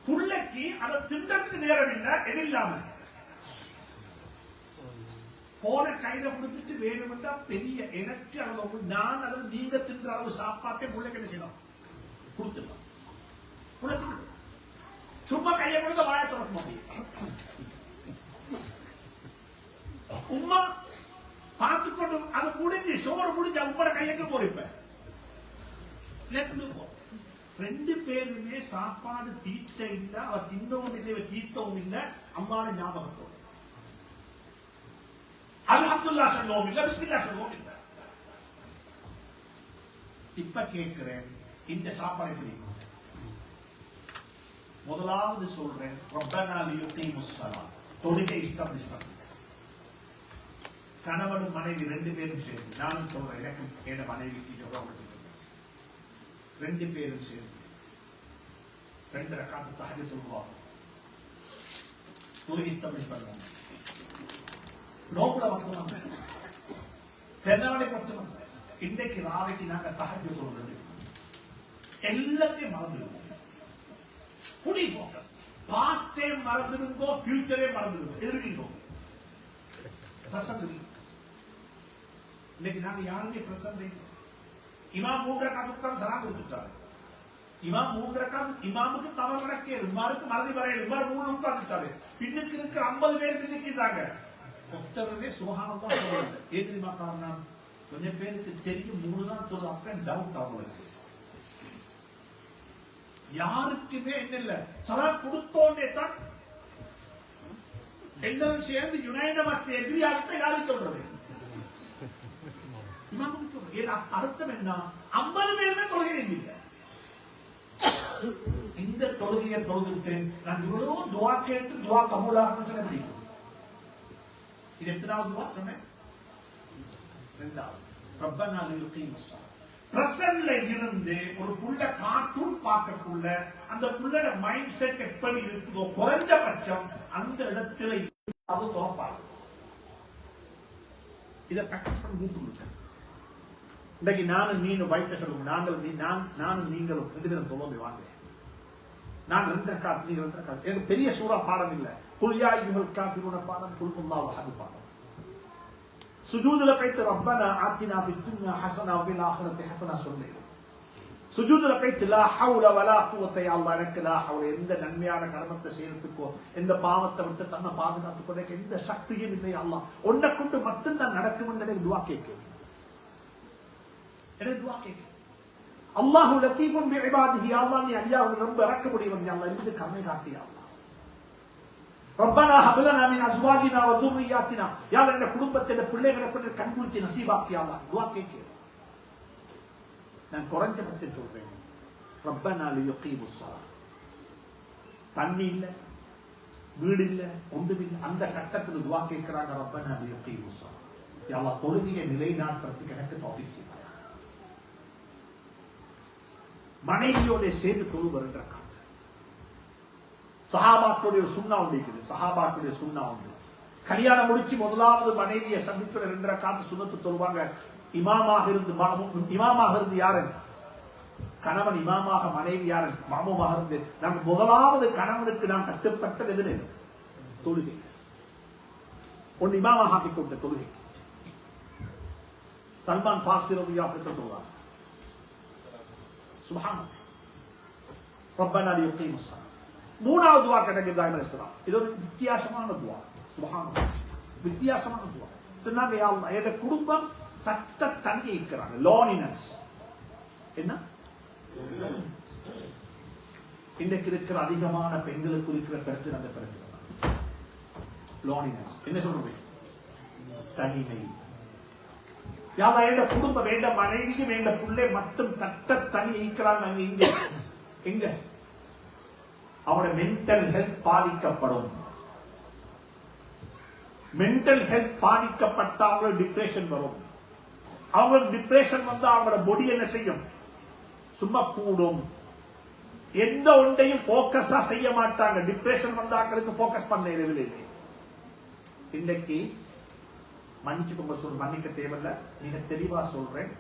புள்ளைக்கு அதை திண்டத்துக்கு நேரம் இல்லை எது இல்லாம போன கையில கொடுத்துட்டு வேணும்னா பெரிய எனக்கு அளவு நான் அல்லது நீங்க தின்ற அளவு சாப்பாட்டை புள்ளைக்கு என்ன செய்யலாம் கொடுத்துடலாம் சும்மா கையை கொடுத்த வாய திறக்க முடியும் உம்மா பார்த்துக்கொண்டு அது முடிஞ்சு சோறு முடிஞ்ச உம்மட கையங்க போறப்ப 2 பேருமே சாப்பாடு தீட்ட இல்ல அவ தின்னவும் இல்லை தீர்த்தவும் இல்ல அம்மாவோட ஞாபகத்தோடு அல்ஹம்துலில்லாஹ் சொல்லவும் இல்ல பிஸ்மில்லாஹ் சொல்லவும் இல்ல இப்ப கேட்கிறேன், இந்த சாப்பாடு எப்படி? முதலாவது சொல்றேன், ரப்பனா லியுகீமுஸ் ஸலாத், தொழுகை எஸ்டாப்லிஷ் பண்ணுங்க. கணவனும் மனைவி 2 பேரும் சேர்ந்து, நானும் சொல்றேன், எனக்கு என் மனைவிக்கு 2 பேரும் சேர்ந்து 2 ரக்காத்து தஹஜ்ஜுத் தொழுவாங்க. தொழுகை எஸ்டாப்லிஷ் பண்ணுவாங்க. நோக்குல மட்டும் பெருநாளை மட்டும் இன்றைக்கு ராவைக்கு நாங்க தஹஜ்ஜுத் சொல்றது எல்லாத்தையும் மறந்துடுவோம். Fully focus. பாஸ்டே மறந்துடுங்கோ, ஃபியூச்சரே மறந்துடுவோம். எதிர்க்கின்றோம் பிரசன்ட். இன்னைக்கு நாங்க யாருமே பிரசன்ட். இமாம் 3 ரக்காத்துக்கு சலாம் கொடுத்துட்டாரு. இமாம் 3 ரக்காத் இமாமுக்கு தவறு நடக்கே, உமாருக்கு மறதி வரையில் உமார் 3 உட்கார்ந்துட்டாரு. பின்னுக்கு இருக்கிற 50 பேருக்கு நிற்கிறாங்க. ஒருத்தருமே சுபஹானல்லாஹ் சொல்றாங்க. ஏன் தெரியுமா காரணம்? கொஞ்சம் பேருக்கு தெரியும் 3 தான் சொல்றது, அப்ப டவுட் அவங்களுக்கு. யாருக்குமே என்ன இல்ல, சலாம் கொடுத்தோன்னே தான் எல்லாரும் சேர்ந்து யுனைடமஸ்ட் எதிரியாகத்தான் யாரும் சொல்றது. இமாமுக்கு சொல்றது அர்த்தம் என்ன? 50 பேருமே தொழுகை இல்லை. இந்த தொழுகையை தொழுதுட்டு நான் இவ்வளவு துவா கேட்டு துவா கபூலாக சொல்ல முடியும். இது எத்தனாவது துவா சொன்னேன்? 2வது. ரப்பனா லியுகீமுஸ் ஸலாத். பிரசன்ட்ல இருந்து ஒரு புள்ள கார்ட்டூன் பார்க்கக்குள்ள அந்த புள்ளோட மைண்ட் செட் எப்படி இருக்குதோ, குறைஞ்சபட்சம் அந்த இடத்துல அது தோப்பாங்க. இதை பிராக்டிஸ் பண்ணி மூட்டு கொடுக்க. இன்னைக்கு நானும் நீனும் வயிற்ற சொல்லுங்க, நானும் நீங்களும் 2 பேரும் தொழுகை வாங்க. நான் 2 ரக்காத், நீங்க 2 ரக்காத். எனக்கு பெரிய சூரா பாடம் இல்ல. குல் யா அய்யுஹல் காஃபிரூன பாடம், குல் ஹுவல்லாஹு அஹத் பாடம். சுஜூதுல போய்த்து ரப்பனா ஆத்தினா ஃபித் துன்யா ஹஸனா வ ஃபில் ஆখিরাতি ஹஸனா சொல்லு. சுஜூதுல போய்த்து லா ஹவுல வலா குவத்த யா அல்லாஹ், எனக்கு லா ஹவுல, எந்த நன்மையான கர்மத்தை செய்யறதுக்கோ, எந்த பாவத்தை விட்டு தன்னை பாதுகாத்துக் கொள்ள எந்த சக்தியும் இல்லை அல்லாஹ், உன்னை கொண்டு மட்டும்தான் நடக்கும். எனக்கு துஆ கேட்கிறேன். எனக்கு துஆ கேட்கிறேன். அல்லாஹு லத்தீஃபுன் பி இபாதிஹி, அல்லாஹ் நீ அடியாவுக்கு ரொம்ப இரக்கமுடையவன் யா அல்லாஹ், இருந்து கருணை காட்டு யா அல்லாஹ். ரப்பனா ஹப் லனா மின் அஸ்வாஜினா வ ஸுர்ரியாத்தினா, யா அல்லாஹ் இந்த குடும்பத்தில பிள்ளைகளை கொண்டு கண்குளிர்ச்சி நசீபாக்கி யா அல்லாஹ், துஆ கேட்கிறேன். நான் குறைஞ்சபட்சம் சொல்றேன், ரப்பனா லியுகீமுஸ் ஸலாத். தண்ணி இல்ல, வீடு இல்ல, ஒன்றுமில்லை, அந்த கட்டத்தில் துஆ கேட்கிறாங்க. ரப்பனா லியுகீமுஸ் ஸலாத், யா அல்லாஹ் தொழுகையை நிலைநாட்டுறதுக்கு எனக்கு தௌஃபீக் செய். மனைவியோட சேர்ந்து தொழுவது 2 ரக்காத். சஹாபாக்களுடைய சுன்னா உண்டு. சஹாபாக்களுடைய சுன்னா உண்டு. கல்யாணம் முடிச்சு முதலாவது மனைவியை சந்திக்கிற 2 ரக்காத் சுன்னத்து தொழுவாங்க. இமாமாக இருந்து யாரு? கணவன் இமாமாக, மனைவி யாரு? மாமுமாக இருந்து. நம்ம முதலாவது கணவனுக்கு நாம் கட்டுப்பட்டது எது? தொழுகை. ஒன்று இமாமாக ஆக்கிக் கொண்ட தொழுகை. சல்மான் ஃபார்ஸி ரலியல்லாஹு அன்ஹு சொல்றாங்க, சுப்ஹானல்லாஹ் ரப்பனா லியுகீமுஸ் ஸலாத். 3வது துஆ கேட்டாங்க இப்ராஹிம் அலைஹிஸ்ஸலாம். இது ஒரு வித்தியாசமான துஆ. சுப்ஹானல்லாஹ், வித்தியாசமான துஆ. சொன்னாங்க, யா அல்லாஹ் எங்க குடும்பம் தட்ட தனியே இருக்கிறாங்க. லோனினஸ் என்ன? இன்றைக்கு இருக்கிற அதிகமான பெண்களுக்கு இருக்கிற பிரச்சனை அந்த பிரச்சனை லோனினஸ். என்ன சொல்றது? தனிமை. யா அல்லாஹ் எங்க குடும்பம் வேண்ட மனைவியும் வேண்ட பிள்ளை மட்டும் தட்ட தனி இருக்கிறாங்க. இங்க எங்க அவனோட மென்டல் ஹெல்த் பாதிக்கப்படும். மென்டல் ஹெல்த் பாதிக்கப்பட்ட அவங்களுக்கு டிப்ரெஷன் வரும். அவங்களுக்கு டிப்ரெஷன் வந்து அவங்களோட பொடி என்ன செய்யும்? சும்மா கூடும். எந்த ஒன்றையும் போக்கஸா செய்ய மாட்டாங்க. டிப்ரெஷன் வந்து அவங்களுக்கு போக்கஸ் பண்ண இல்லை. இன்னைக்கு மன்னிச்சுக்கோங்க, மன்னிக்க தேவையில்ல, மிக தெளிவா சொல்றேன்.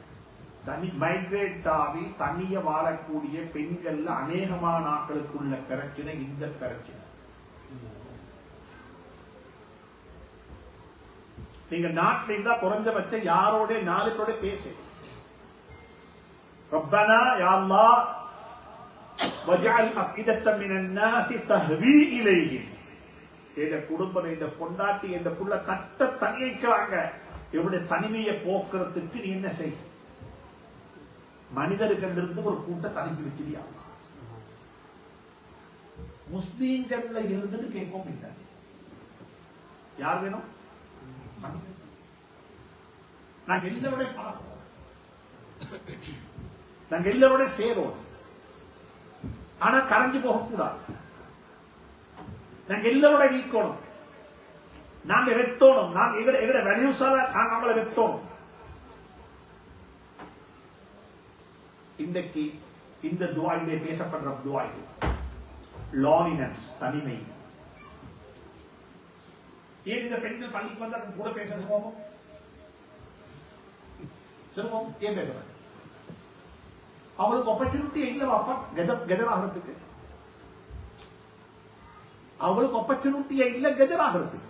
தனி மைக்ரேட் ஆகி தனிய வாழக்கூடிய பெண்கள்ல அநேகமான ஆட்களுக்குள்ள பிரச்சனை இந்த பிரச்சனை. நீங்க நாட்டில் இருந்தா குறைஞ்சபட்சம் யாரோட 4 பேரோட பேசு. ரப்பனா யா அல்லாஹ் வஜ்அல் அஃஇதத்தம் மினன் நாஸி தஹ்வி இலைஹிம். இந்த குடும்பம், இந்த பொண்டாட்டி, இந்த புள்ள கட்ட தனியைக்கிறாங்க. இவருடைய தனிமையை போக்குறதுக்கு நீ என்ன செய்? மனிதர்களிருந்து ஒரு கூட்டத்தை அனுப்பி வச்சிருக்கியா? முஸ்லீம்கள்ல இருந்துட்டு கேட்கவும் இல்லை. யார் வேணும்? நாங்க எல்லாரோட பார்ப்போம். நாங்க எல்லாரோட சேரோம். ஆனா கரைஞ்சு போகக்கூடாது. நாங்க எல்லாரோட நீக்கணும். நாங்க வெத்தோணும். நாங்க எங்கட வேல்யூஸால நாங்க அவங்கள வெத்தோணும். இன்றைக்கு இந்த துவாயிலே பேசப்படுற துவாய் லானினஸ், தனிமை. ஏன் இந்த பெண்கள் பள்ளிக்கு வந்து அது கூட பேச சொல்லுவோம்? சொல்லுவோம், ஏன் பேசுறேன்? அவளுக்கு ஆப்பர்ச்சுனிட்டி இல்ல பாப்பா கெதராகிறதுக்கு. அவளுக்கு ஆப்பர்ச்சுனிட்டியே இல்ல கெதராகிறதுக்கு.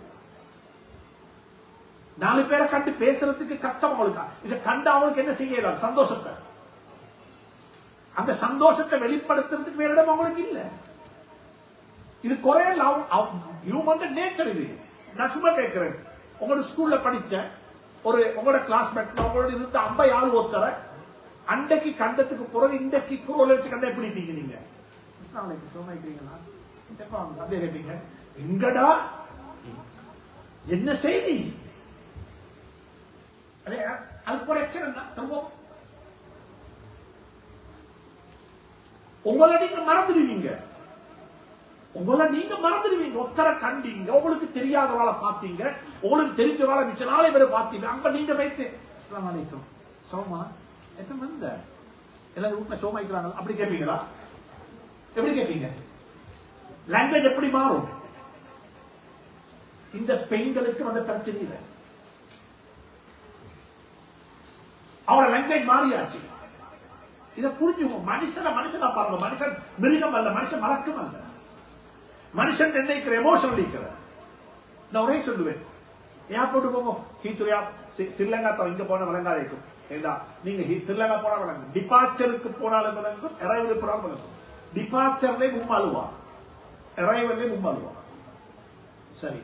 4 பேரை கண்டு பேசுறதுக்கு கஷ்டம் அவளுக்கு. இதை கண்டு அவளுக்கு என்ன செய்யலாம்? சந்தோஷத்தை. அந்த சந்தோஷத்தை வெளிப்படுத்துறதுக்கு வேற இடம் அவங்களுக்கு இல்ல. இது குறைய ஹியூமன் நேச்சர். இது நான் சும்மா கேட்கிறேன். உங்களோட ஸ்கூல்ல படிச்ச உங்களோட கிளாஸ்மேட் உங்களோட இருந்த 50 ஆள் ஒருத்தர அன்றைக்கு கண்டத்துக்கு பிறகு இன்றைக்கு குரோல வச்சு கண்ட எப்படி இருப்பீங்க? நீங்க சோமாய்க்கிறீங்களா? அப்படியே கேட்பீங்க, எங்கடா என்ன செய்தி? அதுக்கு ஒரு எக்ஸன் தான். உங்களை நீங்க மறந்துடுவீங்க. ஒத்தர கண்டீங்க, உங்களுக்கு தெரியாதவாளை பார்த்தீங்க, உங்களுக்கு தெரிஞ்சவாளை மிச்ச நாளை பேரை பார்த்தீங்க. அங்க நீங்க வைத்து அஸ்ஸலாமு அலைக்கும் சோமா எத்தனை வந்த எல்லாரும் வீட்டுல சோமாய்க்கிறாங்க அப்படி கேட்பீங்களா? எப்படி கேட்பீங்க? லாங்குவேஜ் எப்படி மாறும்? இந்த பெண்களுக்கு வந்த பிரச்சனை இல்லை. அவரோட லாங்குவேஜ் மாறியாச்சு. இதை புரிஞ்சுக்கணும். மனுஷனா பாருங்க. மனுஷன் மிருகம் அல்ல, மனுஷன் மலக்கம் அல்ல. மனுஷன் நினைக்கிற எமோஷன் இருக்கிற. நான் ஒரே சொல்லுவேன், ஏர்போர்ட் போங்க, ஹீத்துரியா ஸ்ரீலங்கா இங்க போன விளங்காத இருக்கும். நீங்க ஸ்ரீலங்கா போனா விளங்கும், டிபார்ச்சருக்கு போனாலும் விளங்கும், அரைவலுக்கு போனாலும் விளங்கும். டிபார்ச்சர்லயே மும்மாளுவா, அரைவல்லே மும்மாளுவா. சரி,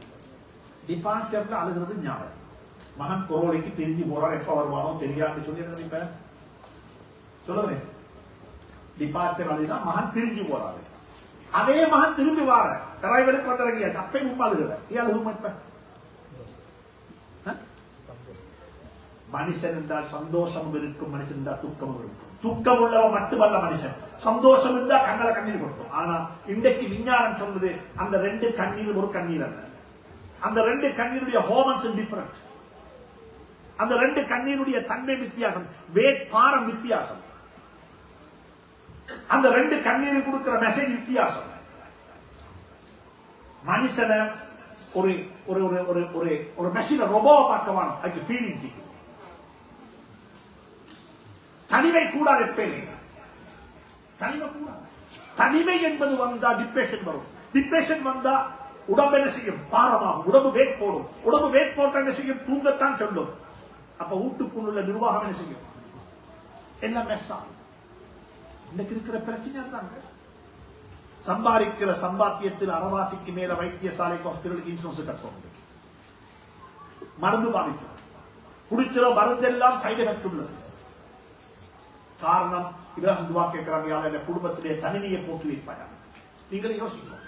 டிபார்ச்சர்ல அழுகிறது ஞாபகம். மகன் கொரோனைக்கு பிரிஞ்சு போறான், எப்ப வருவானோ தெரியாது சொல்லி இப்ப சொல்லுவேன். டிபார்ச்சர் அழுதான் மகன் பிரிஞ்சு போறாரு. அதே மகன் திரும்பி வார அரைவலுக்கு வந்திறங்கிய அப்பே மும்மாளுகிற இப்ப மனுஷன் என்றால் சந்தோஷமும் இருக்கும், மனுஷன் என்றால் துக்கமும் இருக்கும். துக்கம் உள்ளவன் மட்டுமல்ல மனுஷன், சந்தோஷம் இருந்தா கண்ணல கண்ணீர் கொடுக்கும். ஆனா இன்றைக்கு விஞ்ஞானம் சொல்லுது அந்த 2 கண்ணீர் ஒரு கண்ணீர் அல்ல. அந்த 2 கண்ணீருடைய ஹார்மோன்ஸ் டிஃபரண்ட். அந்த 2 கண்ணீருடைய தன்மை வித்தியாசம், வெயிட் பாரம் வித்தியாசம். அந்த 2 கண்ணீர் கொடுக்கிற மெசேஜ் வித்தியாசம். மனுஷனை ஒரு ஒரு ஒரு ஒரு ஒரு மெஷினை ரோபோவை பார்க்க வேணும். அதுக்கு ஃபீலிங்ஸ். தனிமை கூடாது. தனிமை கூடாது. தனிமை என்பது வந்தா டிப்ரெஷன் வரும். டிப்ரெஷன் வந்தா உடம்பு என்ன செய்யும்? பாரமாகும். உடம்பு வேட் போடும். உடம்பு வேட் போட்ட என்ன செய்யும்? தூங்கத்தான் சொல்லும். அப்ப வீட்டுக்குள்ள நிர்வாகம் என்ன செய்யும்? எல்லாம் மெஸ் ஆகும். இன்னைக்கு இருக்கிற பிரச்சனை தாங்க. சம்பாதிக்கிற சம்பாத்தியத்தில் அறவாசிக்கு மேல வைத்தியசாலைக்கு ஹாஸ்பிட்டலுக்கு இன்சூரன்ஸ் கட்டணும். மருந்து பாதிக்கும். குடிச்சிட மருந்து எல்லாம் சைடு எஃபெக்ட் உள்ளது. காரணம் இதான் துவா கேட்கிறாங்க, குடும்பத்திலே தனிமையை போக்கி வைப்பாங்க. நீங்களே யோசிக்கணும்.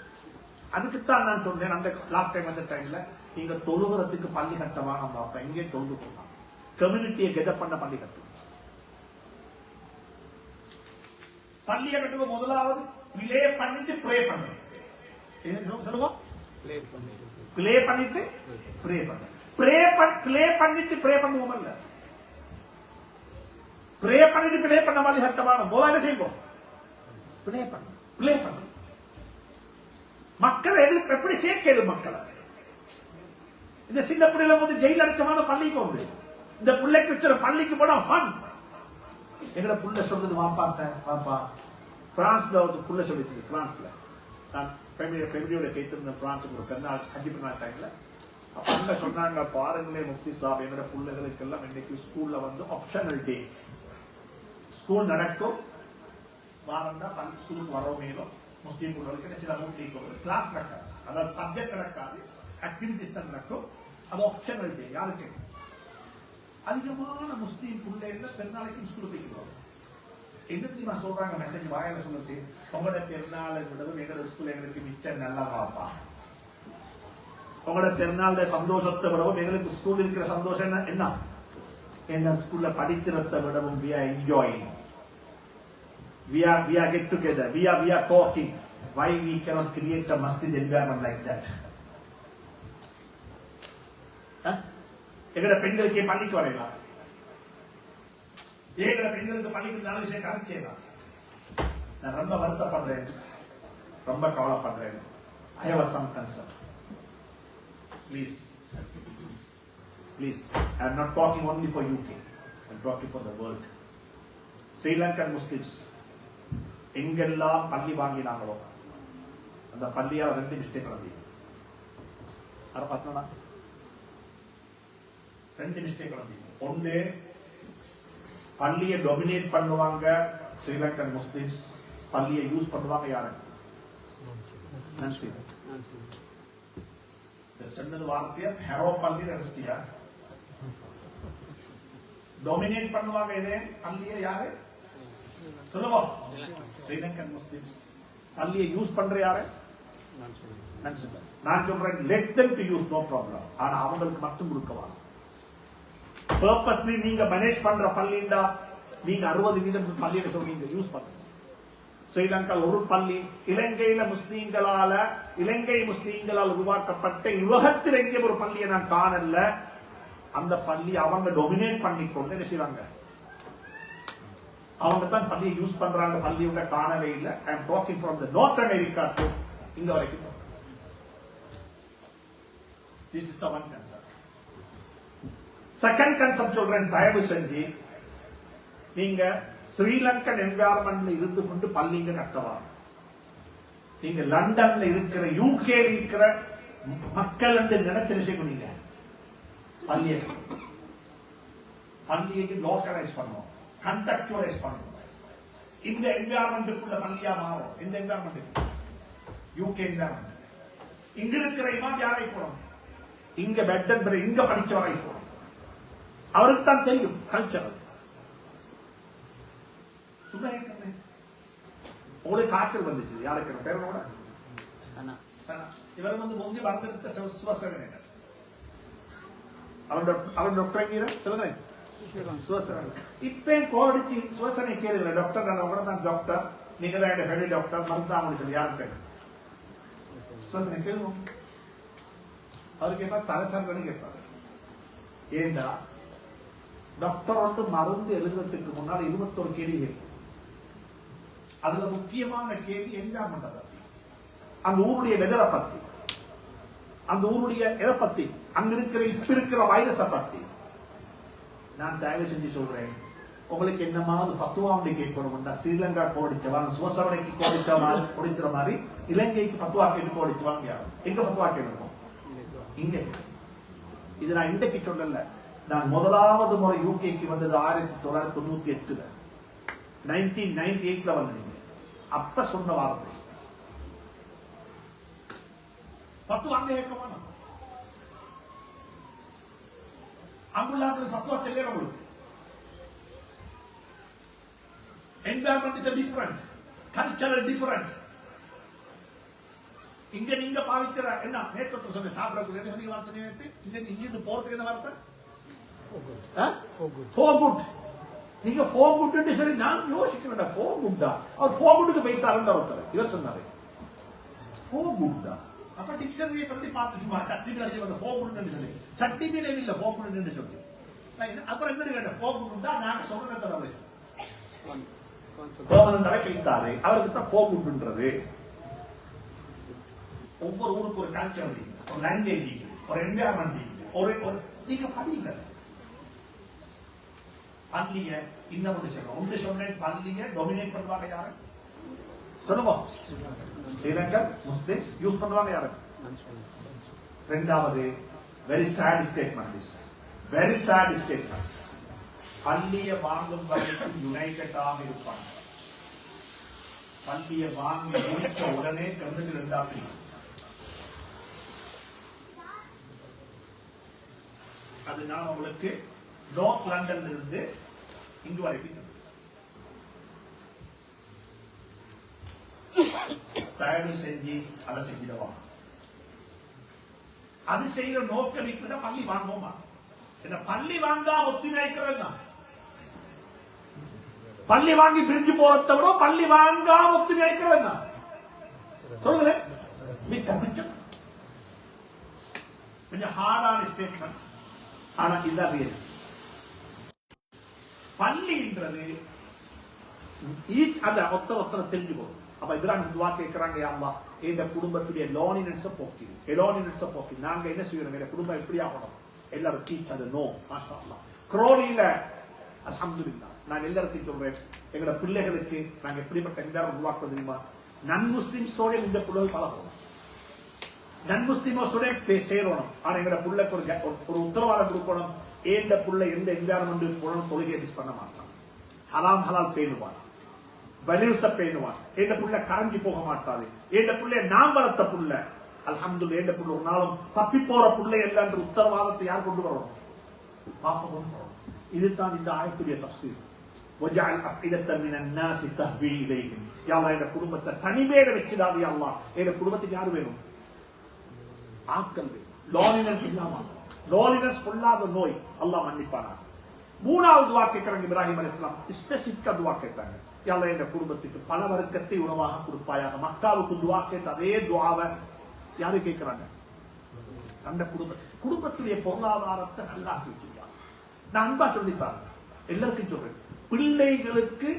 அதுக்குத்தான் நான் சொன்னேன் அந்த லாஸ்ட் டைம் அந்த டைம்ல, நீங்க தொழுகிறதுக்கு பள்ளி கட்டவா நம்ம அப்ப எங்கே தொழுது போகலாம். கம்யூனிட்டியை கெதப் பண்ண பள்ளி கட்டும். பள்ளியை கட்டுவோம். முதலாவது பிளே பண்ணிட்டு ப்ரே பண்ணுவோம். சொல்லுவோம், பிளே பண்ணிட்டு ப்ரே பண்ண. பிளே பண்ணிட்டு ப்ரே பண்ணுவோம் இல்ல, ப்ரே பண்ணிட்டு பிளே பண்ண மாதிரி சட்டமான போல என்ன செய்வோம்? பிளே பண்ண. மக்களை எப்படி சேர்க்கிறது? மக்களை இந்த சின்ன பிள்ளைல போது ஜெயில் அடைச்சமான பள்ளிக்கு வந்து இந்த பிள்ளைக்கு வச்சுற பள்ளிக்கு போனா ஃபன். எங்கட புள்ள சொல்றது வாப்பா பிரான்ஸ்ல ஒரு புள்ள சொல்லிட்டு, பிரான்ஸ்ல நான் ஃபேமிலியோட கேட்டிருந்தேன். பிரான்ஸுக்கு ஒரு பெருநாள் ஹஜ் பெருநாள் டைம்ல அப்ப சொன்னாங்க, பாருங்களே முஃப்தி சாப், என்னோட பிள்ளைகளுக்கு எல்லாம் இன்னைக்கு ஸ்கூல்ல வந்து ஆப்ஷனல் டே. ஸ்கூல் நடக்கும் வாரண்டா பள்ளி ஸ்கூலுக்கு வரவும் மேலும் முஸ்லீம் பிள்ளைகளுக்கு சில கிளாஸ் நடக்காது, அதாவது சப்ஜெக்ட் நடக்காது, ஆக்டிவிட்டிஸ் தான் நடக்கும். அது ஆப்ஷனல் டே. யாருக்கு? அதிகமான முஸ்லீம் பிள்ளைகள் பெருநாளைக்கு ஸ்கூலுக்கு போய்க்குவாங்க. என்ன தெரியுமா சொல்றாங்க? மெசேஜ் வாயில சொல்லிட்டு, உங்களோட பெருநாளை விடவும் எங்களோட ஸ்கூல் எங்களுக்கு மிச்சம் நல்லா வாப்பா. உங்களோட பெருநாள சந்தோஷத்தை விடவும் எங்களுக்கு ஸ்கூல் இருக்கிற சந்தோஷம் என்ன? என்ன ஸ்கூல்ல படிக்கிறத விடவும் we are enjoying. we are get together. We are talking. Why we cannot create a masjid environment like that? எங்கட பெண்களுக்கு பள்ளிக்கு வரையலாம், எங்கட பெண்களுக்கு பள்ளிக்கு 4 விஷயம் கரெக்ட் செய்யலாம். நான் ரொம்ப வருத்தப்படுறேன், ரொம்ப கவலைப்படுறேன். I have some concern. Please, I am not talking only for UK. I am talking for the world. Sri Lankan Muslims எங்கெல்லாம் பள்ளி வாங்கினாங்களோ அந்த பள்ளியால் 2 மிஸ்டேக் நடந்தது. அதை பார்த்தோம்னா 2 மிஸ்டேக் நடந்தது. ஒன்று, பள்ளியை டொமினேட் பண்ணுவாங்க ஸ்ரீலங்கன் முஸ்லிம்ஸ், பள்ளியை யூஸ் பண்ணுவாங்க யாரு? சொன்னது வார்த்தையா ஹெரோ பள்ளி ரசியா டொமினேட் பண்ணுவாங்க. இதே பள்ளியை யாரு சொல்லுவோம்? ஸ்ரீலங்கன் முஸ்லிம்ஸ். பள்ளியை யூஸ் பண்ற யாரு? நான் சொல்றேன் let them to use, no problem. ஆனா அவங்களுக்கு மட்டும் கொடுக்கவா? பர்பஸ்லி நீங்க மேனேஜ் பண்ற பள்ளிண்டா நீங்க 60% பள்ளியை சொல்றீங்க யூஸ் பண்ணுங்க. ஸ்ரீலங்கா ஒரு பள்ளி இலங்கை முஸ்லீம்களால் உருவாக்கப்பட்ட உலகத்தில் எங்கே ஒரு பள்ளியை நான் காணல. அந்த பள்ளி அவங்க டொமினேட் பண்ணிக்கொண்டு என்ன செய்வாங்க? அவங்க தான் பள்ளியை யூஸ் பண்றாங்க. பள்ளியோட காணவே இல்லை. I am talking from the north America to இங்க வரைக்கும். This is one concept. Second concept சொல்றேன், தயவு செஞ்சு நீங்க ஸ்ரீலங்கன் என்வாயர்மெண்ட்ல இருந்து கொண்டு பள்ளிங்க கட்டவா. நீங்க லண்டன்ல இருக்கிற UK இருக்கிற மக்கள் என்று நினைச்சு செய்வீங்க. பள்ளியை லோக்கலைஸ் பண்ணுவோம், கண்டக்சுவலைஸ் பண்ணுவோம். இந்த என்வாயர்மெண்ட்டுக்குள்ள பள்ளியா மாறும். இந்த என்வாயர்மெண்ட் UK என்வாயர்மெண்ட். இங்க இருக்கிற இமாம் யாரை போடும்? இங்க பெட்டன் இங்க படிச்சவரை போடும். அவருக்கு தான் தெரியும் கல்ச்சர். உங்களுக்கு காய்ச்சல் வந்துச்சு, யாருக்கு பேரோட இவர் முந்தி வந்திருந்த சுவசகன். அவன் டாக்டர் சொல்லுங்க. இப்ப கோடிச்சு சுவசனை கேளுங்க. டாக்டர் தான் டாக்டர், நீங்க தான் என் ஃபேமிலி டாக்டர், மருந்தாமணி சொல்லி யாரு பேர்? சுவசனை கேளுவோம். அவரு கேட்பா தலைசர்ன்னு கேட்பாரு. ஏண்டா டாக்டர் வந்து மருந்து எழுதுறதுக்கு முன்னாடி 21 கேள்வி கேட்கும். அதுல முக்கியமான கேள்வி என்விரான்மெண்ட் பத்தி, அந்த ஊருடைய வெதரை பத்தி, அந்த ஊருடைய எதை பத்தி, அங்க இருக்கிற இப்ப இருக்கிற வைரஸ பத்தி. நான் தயவு செஞ்சு சொல்றேன், உங்களுக்கு என்னமாவது ஃபத்வா ஒன்று கேட்கணும்னா ஸ்ரீலங்கா கோடிச்சவான் சுவசவனைக்கு கோடிக்கிற மாதிரி இலங்கைக்கு ஃபத்வா கேட்டு கோடிச்சுவாங்க. எங்க ஃபத்வா கேட்கணும்? இங்க. இது நான் இன்றைக்கு சொல்லல. நான் முதலாவது முறை UKக்கு வந்தது 1998 1998 வந்தீங்க. அப்ப சொன்ன வார்த்தை ஃபத்வா அங்க கேட்கமா? அங்குள்ள ஃபத்வா தெரியல. உங்களுக்கு environment is a different, cultural different. இங்க நீங்க பாவிக்கிற என்ன நேத்து சொன்ன சாப்பிடக்கூடிய என்ன சொன்னீங்க? வார்த்தை நேத்து இங்க இருந்து போறதுக்கு என்ன வார்த்தை? for good. நீங்க for good ன்னு சொல்லி நான் யோசிக்கிறேன். for good தான். அவர் for good-க்கு போய்ட்டாருன்னு ஒருத்தர் இவர் சொன்னாரு. for good தான். அப்ப டிக்ஷனரியை பத்தி பார்த்து சும்மா சட்டிபில வந்து for good ன்னு சொல்லி சட்டிபில இல்ல for good ன்னு சொல்லி அப்புறம் என்ன கேட்ட for good தான் நாங்க சொல்றத தடவை பெர்மனன்டாவே போய்ட்டாரு. அவருக்கு தான் for good-ன்றது. ஒவ்வொரு ஊருக்கு ஒரு கல்ச்சர் இருக்கு, ஒரு லாங்குவேஜ் இருக்கு, ஒரு என்வாயர்மெண்ட் இருக்கு. ஒரு நீங்க படிங்க. பள்ளிய இன்னும் ஒன்று சொன்னேன், பள்ளிய டொமினேட் பண்ணுவாங்க யாரு சொல்லுவோம்? ஸ்ரீலங்கன் முஸ்லிம்ஸ் யூஸ் பண்ணுவாங்க யாரு? ரெண்டாவது, very sad statement. Very sad statement. பள்ளிய வாங்கும் வரைக்கும் யுனைடெடாக இருப்பாங்க. பள்ளிய வாங்கி முடிச்ச உடனே கண்ணுக்கு 2 அது நான் உங்களுக்கு நார்த் லண்டன்ல இருந்து இங்கு வரைக்கும் தயவு செஞ்சு அதை செஞ்சிடவா. அது செய்யற நோக்கம் இப்ப பள்ளி வாங்குவோமா? என்ன பள்ளி வாங்கா ஒத்துழைக்கிறது பள்ளி வாங்கி பிரிஞ்சு போறத விட பள்ளி வாங்காம ஒத்துமை அளிக்கிறது என்ன சொல்லுங்களேன். மிச்சம் மிச்சம் கொஞ்சம் ஹார்டான ஸ்டேட்மெண்ட். ஆனா இதுதான் ரியல். பள்ளின்றது அந்த ஒத்தர தெரிஞ்சு போகும். அப்ப இப்ராஹிம் துவா கேட்கிறாங்க, யா அல்லாஹ் இந்த குடும்பத்துடைய லோனினன்ஸை போக்கி எலோனினன்ஸை போக்கி நாங்க என்ன செய்யணும், எங்க குடும்பம் எப்படி ஆகணும் எல்லாரும் டீச் அது நோ. மாஷா அல்லாஹ் குரோனில அல்ஹம்துலில்லாஹ் நான் எல்லாருக்கும் சொல்றேன், எங்களோட பிள்ளைகளுக்கு நாங்க எப்படிப்பட்ட என்விரான்மெண்ட் உருவாக்குறது தெரியுமா? நன் முஸ்லிம்ஸோட இந்த பிள்ளைகள் பழகணும், நன் முஸ்லிமோட சேரணும். ஆனா எங்களோட பிள்ளைக்கு ஒரு உத்தரவாதம் கொடுக்கணும், ஏண்ட பிள்ளை எந்த என்விரான்மெண்ட் போனோம் தொழுகையை மிஸ் பண்ண மாட்டான், ஹலாம் ஹலால் பேணுவான், வலிவுச பேணுவான், ஏண்ட பிள்ளை கரைஞ்சி போக மாட்டாது, ஏண்ட பிள்ளை நாம் வளர்த்த புள்ள அல்ஹம்துலில்லாஹ் ஏண்ட பிள்ளை ஒரு நாளும் தப்பி போற பிள்ளை எல்லாம் என்ற உத்தரவாதத்தை யார் கொண்டு வரணும்? பாப்பா கொண்டு வரணும். இதுதான் இந்த ஆயத்துடைய தஃசீர். وَجَعَلْ أَفْئِدَةً مِنَ النَّاسِ تَهْوِي إِلَيْهِمْ. யா அல்லாஹ் இந்த குடும்பத்தை தனிமையில வச்சிடாதே யா அல்லாஹ். இந்த குடும்பத்துக்கு யார் வேணும்? ஆட்கள் வேணும். லோனினன்ஸ் இல்லாம, லோனினன்ஸ் கொள்ளாத நோய் அல்லாஹ் மன்னிப்பானா. மூணாவது துவா கேட்கிறாங்க இப்ராஹிம் அலைஹிஸ்ஸலாம், ஸ்பெசிஃபிக்கா துவா கேட்டாங்க, யா அல்லாஹ் இந்த குடும்பத்துக்கு பல வர்க்கத்தை உணவாக கொடுப்பாயாக. மக்காவுக்கு துவா கேட்ட அதே துவாவை யாரு கேட்கிறாங்க? அந்த குடும்பத்துடைய பொருளாதாரத்தை நல்லா வச்சிருக்காங்க. நான் அன்பா சொல்லித்தாங்க, எல்லாருக்கும் சொல்றேன், பிள்ளைகளுக்கு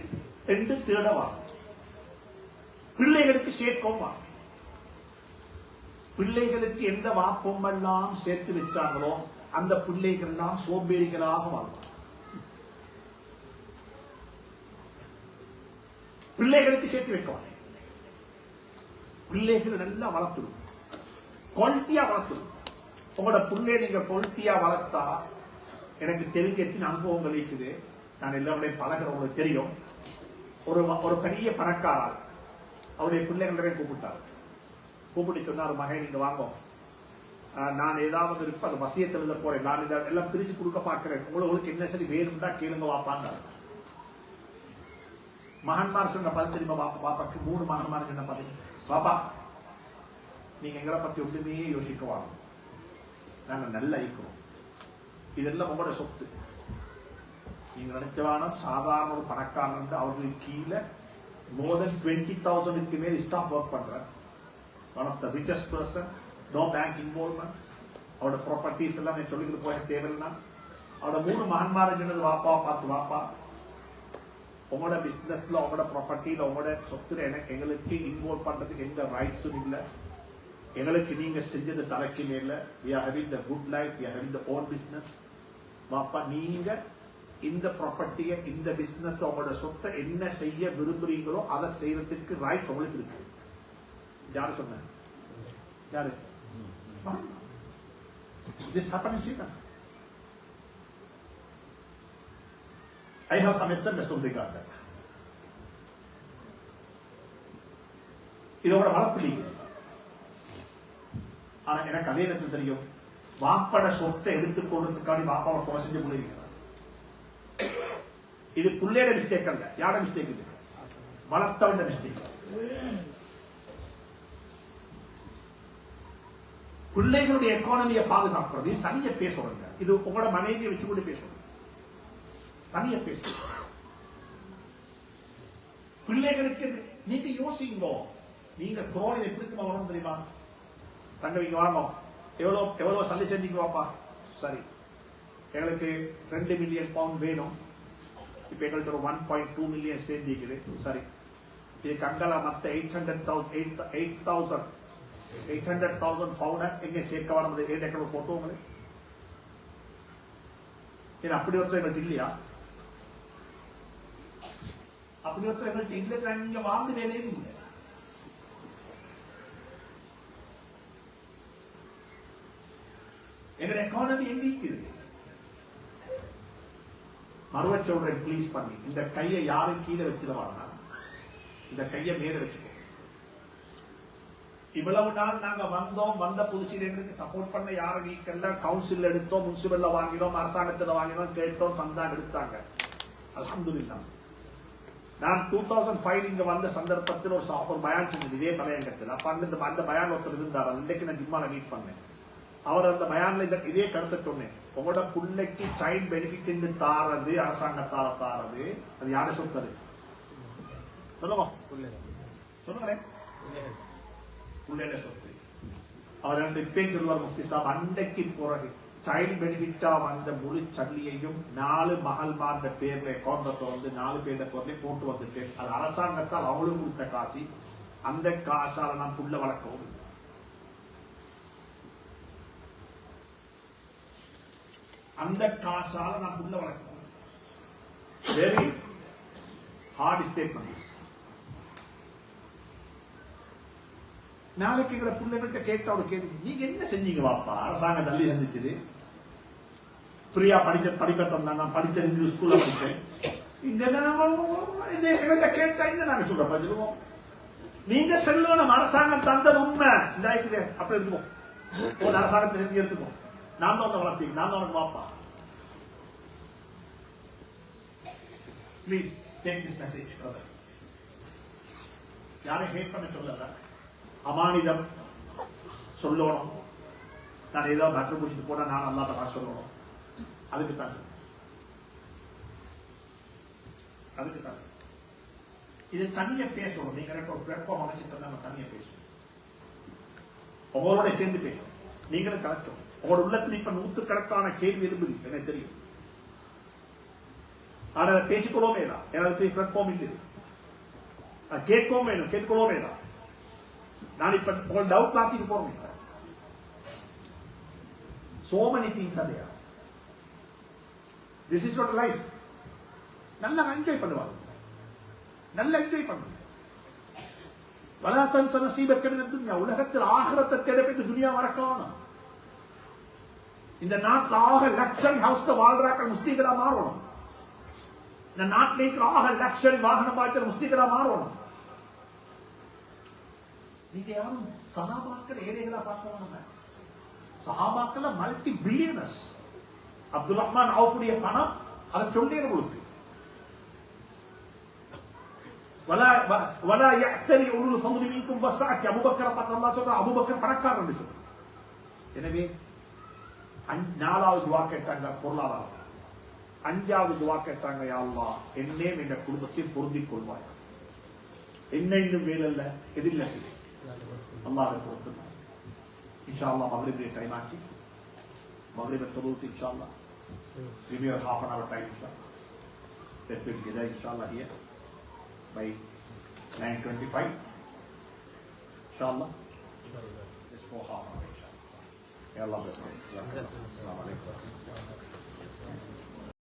என்று தேடவா, பிள்ளைகளுக்கு சேர்க்கவா. பிள்ளைகளுக்கு எந்த வாப்பமெல்லாம் சேர்த்து வச்சாங்களோ அந்த பிள்ளைகள் எல்லாம் சோம்பேறிகளாக வாழ்வாங்க. பிள்ளைகளுக்கு சேர்த்து வைக்கவாங்க. பிள்ளைகளை நல்லா வளர்த்துடும், குவாலிட்டியா வளர்த்துடும். உங்களோட பிள்ளைய நீங்க குவாலிட்டியா வளர்த்தா, எனக்கு தெரிஞ்ச எத்தனை அனுபவங்கள் இருக்குது, நான் எல்லாருடையும் பழகிறவங்களுக்கு தெரியும். ஒரு பெரிய பணக்காரர் அவருடைய பிள்ளைகளே கூப்பிட்டார். கூப்பிட்டு சொன்னார், மகன் நீங்க வாங்க, நான் ஏதாவது இருப்ப அது வசியத்தில் எழுத போறேன், நான் இதை எல்லாம் பிரிச்சு கொடுக்க பார்க்கிறேன், உங்களுக்கு என்ன சரி வேணும்னா கேளுங்க வாப்பாங்க. மகன்மார் சொன்ன பதில் தெரியுமா? பாப்பாக்கு 3 மகன்மார் என்ன பதில்? பாப்பா நீங்க எங்களை பத்தி ஒன்றுமே யோசிக்க வாங்க, நாங்க நல்லா இருக்கிறோம், இதெல்லாம் உங்களோட சொத்து. நீங்க நினைச்சவான சாதாரண ஒரு பணக்காரன் அவர்களுக்கு கீழே more than 20,000 மேல் ஸ்டாஃப் ஒர்க் பண்ற one of the richest person, no bank involvement. அவரோட ப்ராப்பர்ட்டிஸ் எல்லாம் சொல்லிட்டு போக தேவையில்லைன்னா அவரோட 3 மகன்மார் சொன்னது, வாப்பா பார்த்து வாப்பா உங்களோட பிசினஸ்ல உங்களோட ப்ராப்பர்ட்டியில உங்களோட சொத்துல எங்களுக்கு இன்வால்வ் பண்றதுக்கு எந்த ரைட்ஸும் இல்லை, எங்களுக்கு நீங்க செஞ்சது தலைக்கு மேல. we are having the good life, we are having the own business. வாப்பா நீங்க இந்த ப்ராப்பர்ட்டிய இந்த பிசினஸ் உங்களோட சொத்தை என்ன செய்ய விரும்புறீங்களோ அதை செய்யறதுக்கு ரைட்ஸ் உங்களுக்கு இருக்கு. யாரு சொன்ன? யாரு? This happened in Sri Lanka. I have some SMS to regard that. இதோட வளர்ப்பு. ஆனா எனக்கு அதே நேரத்தில் தெரியும், வாப்பட சொத்தை எடுத்துக்கொள்றதுக்காண்டி வாப்பாவை கொலை செஞ்சு முடிக்கிறார். இது புள்ளையோட மிஸ்டேக் அல்ல, யார மிஸ்டேக்? இது வளர்த்தவன் மிஸ்டேக். பிள்ளைகளுடைய எக்கானமியை பாதுகாக்கிறது தனிய பேசுறோங்க. இது உங்களோட மனைவியை வச்சு கூட பேசணும், தனிய பேசணும். பிள்ளைகளுக்கு நீங்க யோசிங்க, நீங்க குரோனில் எப்படி வரணும் தெரியுமா? தங்க இங்க வாங்க, எவ்வளவு சல்லி செஞ்சீங்க வாப்பா, சரி எங்களுக்கு 2 மில்லியன் பவுண்ட் வேணும், இப்ப எங்களுக்கு ஒரு 1.2 மில்லியன் சேர்ந்திருக்குது, சரி இதுக்கு அங்கல மத்த 800,000 பவுண்டர் எங்க சேர்க்க வர ஏன் போட்டோம். அப்படி ஒருத்தர் எங்களுக்கு இல்லையா? அப்படி ஒருத்தர் எங்களுக்கு இல்லை, இங்க வாழ்ந்து வேலையே இல்லை. எங்க எக்கானமி எங்க இருக்குது? மறுவ சொல்றேன், பிளீஸ் பண்ணி இந்த கையை யாரும் கீழே வச்சிருவாங்க, இந்த கையை மேல வச்சுக்கோ. இவ்வளவு நாள் நாங்க வந்த புதுச்சேரி எங்களுக்கு சப்போர்ட் பண்ண யாரும் நீக்கல்ல. கவுன்சில் எடுத்தோம், முனிசிபல்ல வாங்கினோம், அரசாங்கத்துல வாங்கினோம், கேட்டோம், தந்தான் எடுத்தாங்க. அல்ஹம்துலில்லாஹ். நான் 2005 இங்க வந்த சந்தர்ப்பத்தில் ஒரு பயான் சொன்னது இதே தலையங்கத்தில். அப்ப அந்த பயான் ஒருத்தர் இருந்தார், இன்றைக்கு நான் ஜிம்மால மீட் பண்ணேன். அவர் அந்த பயான்ல இதே கருத்தை சொன்னேன். உங்களோட பிள்ளைக்கு சைல்ட் பெனிஃபிட் தாரது அரசாங்கத்தால தாரது, அது யாரை சொத்தது சொல்லுங்க, சொல்லுங்களேன். பிள்ளைய சொத்து. அவர் அந்த இப்பேன் சொல்லுவார் முஃப்தி சாப், அன்றைக்கு பிறகு சைல்ட் பெனிஃபிட்டா வந்த முழு சல்லியையும் 4 மகள்மார்ந்த பேர்ல அக்கௌண்ட்ல வந்து 4 பேர்ல பொருளை போட்டு வந்துட்டு, அது அரசாங்கத்தால் அவளும் கொடுத்த காசு. அந்த காசால நான் புள்ள வளர்க்கவும் அந்த காசால நான் புள்ள வளர்க்கணும். Very hard statement. நாளைக்கு எங்களை பிள்ளைகள்கிட்ட கேட்ட ஒரு கேள்வி, நீங்க என்ன செஞ்சீங்க வாப்பா? அரசாங்கம் தள்ளி சந்திச்சது, ஃப்ரீயா படிக்க தந்தாங்க, நான் படித்த இங்கிலீஷ் ஸ்கூல்ல படித்தேன். இந்த கேட்டா இந்த நாங்க சொல்ற பதிலுவோம். நீங்க சொல்லணும் அரசாங்கம் தந்தது உண்மை, இந்த ஆயிடுச்சு அப்படி எடுத்துக்கோ, ஒரு அரசாங்கத்தை செஞ்சு எடுத்துக்கோ. நான் தான் வளர்த்தீங்க, நான் தான் உனக்கு வாப்பா. Please take this message, brother. யாரை ஹேட் பண்ண சொல்லல, அமானிதம் சொல்லணும். நான் ஏதோ மேட்ரு முடிச்சுட்டு போனா நான் நல்லா தான் சொல்லணும். அதுக்கு தான் அதுக்கு தான் இது தனியா பேசணும். நீங்க எனக்கு ஒரு பிளாட்ஃபார்ம் அமைச்சு தந்தா நம்ம தனியா பேசணும், உங்களோட சேர்ந்து பேசணும். நீங்களும் கலைச்சோம். உங்களோட உள்ளத்தில் இப்ப 100கணக்கான கேள்வி எழுப்புது, எனக்கு தெரியும். ஆனா பேசிக்கொள்ளவே இல்லை, எனக்கு பிளாட்ஃபார்ம் இல்லை. கேட்கவும் வேணும், கேட்கவும் வேண்டாம். நான் இப்ப உங்கள் டவுட் ஆக்கிட்டு போறேன். So many things are there. This is not life. நல்லா என்ஜாய் பண்ணுவாங்க, நல்லா என்ஜாய் பண்ணுங்க. வலாத்தன் சனசீபக்கென துன்யா, உலகத்தில் ஆகிரத்தை தேடப்பட்டு துனியா மறக்காம. இந்த நாட்டில் ஆக லக்ஸரி ஹவுஸ்ல வாழ்றாக்கள் முஸ்லீம்களா மாறணும். இந்த நாட்டில் இருக்கிற ஆக லக்ஸரி வாகனம் பார்க்கிற முஸ்லீம்களா மாறணும். நீங்க யாரும் சஹாபாக்கள் ஏழைகளா பார்க்கணும். சஹாபாக்கள் மல்டி பில்லியனர்ஸ். அப்துல் ரஹ்மான் அவுஃபுடைய பணம் அதை சொல்லிட கொடுத்து. வலா யஅ்தரி உலுல் ஃபضل மின்கும் வஸஅத். அபூபக்கர் பார்த்து அல்லாஹ் சொல்றான், அபூபக்கர் பணக்காரன் என்று சொல்றான். எனவே 4வது துஆ கேட்டாங்க பொருளாதாரம். 5வது துஆ கேட்டாங்க, யா அல்லாஹ் என்னையும் என் குடும்பத்தையும் பொருந்திக் கொள்வாய். என்ன இன்னும் வேலையில்ல, எதிரில்லை, அல்லாஹ் பொறுத்து. இன்ஷா அல்லாஹ் மக்ரிபுடைய டைம் ஆச்சு. மக்ரிபை தொழுது இன்ஷா அல்லாஹ் give me a half an hour time, inshallah. That will be there, inshallah, here by 9:25, inshallah. Just for half an hour, inshallah. May Allah bless you. Assalamu alaikum.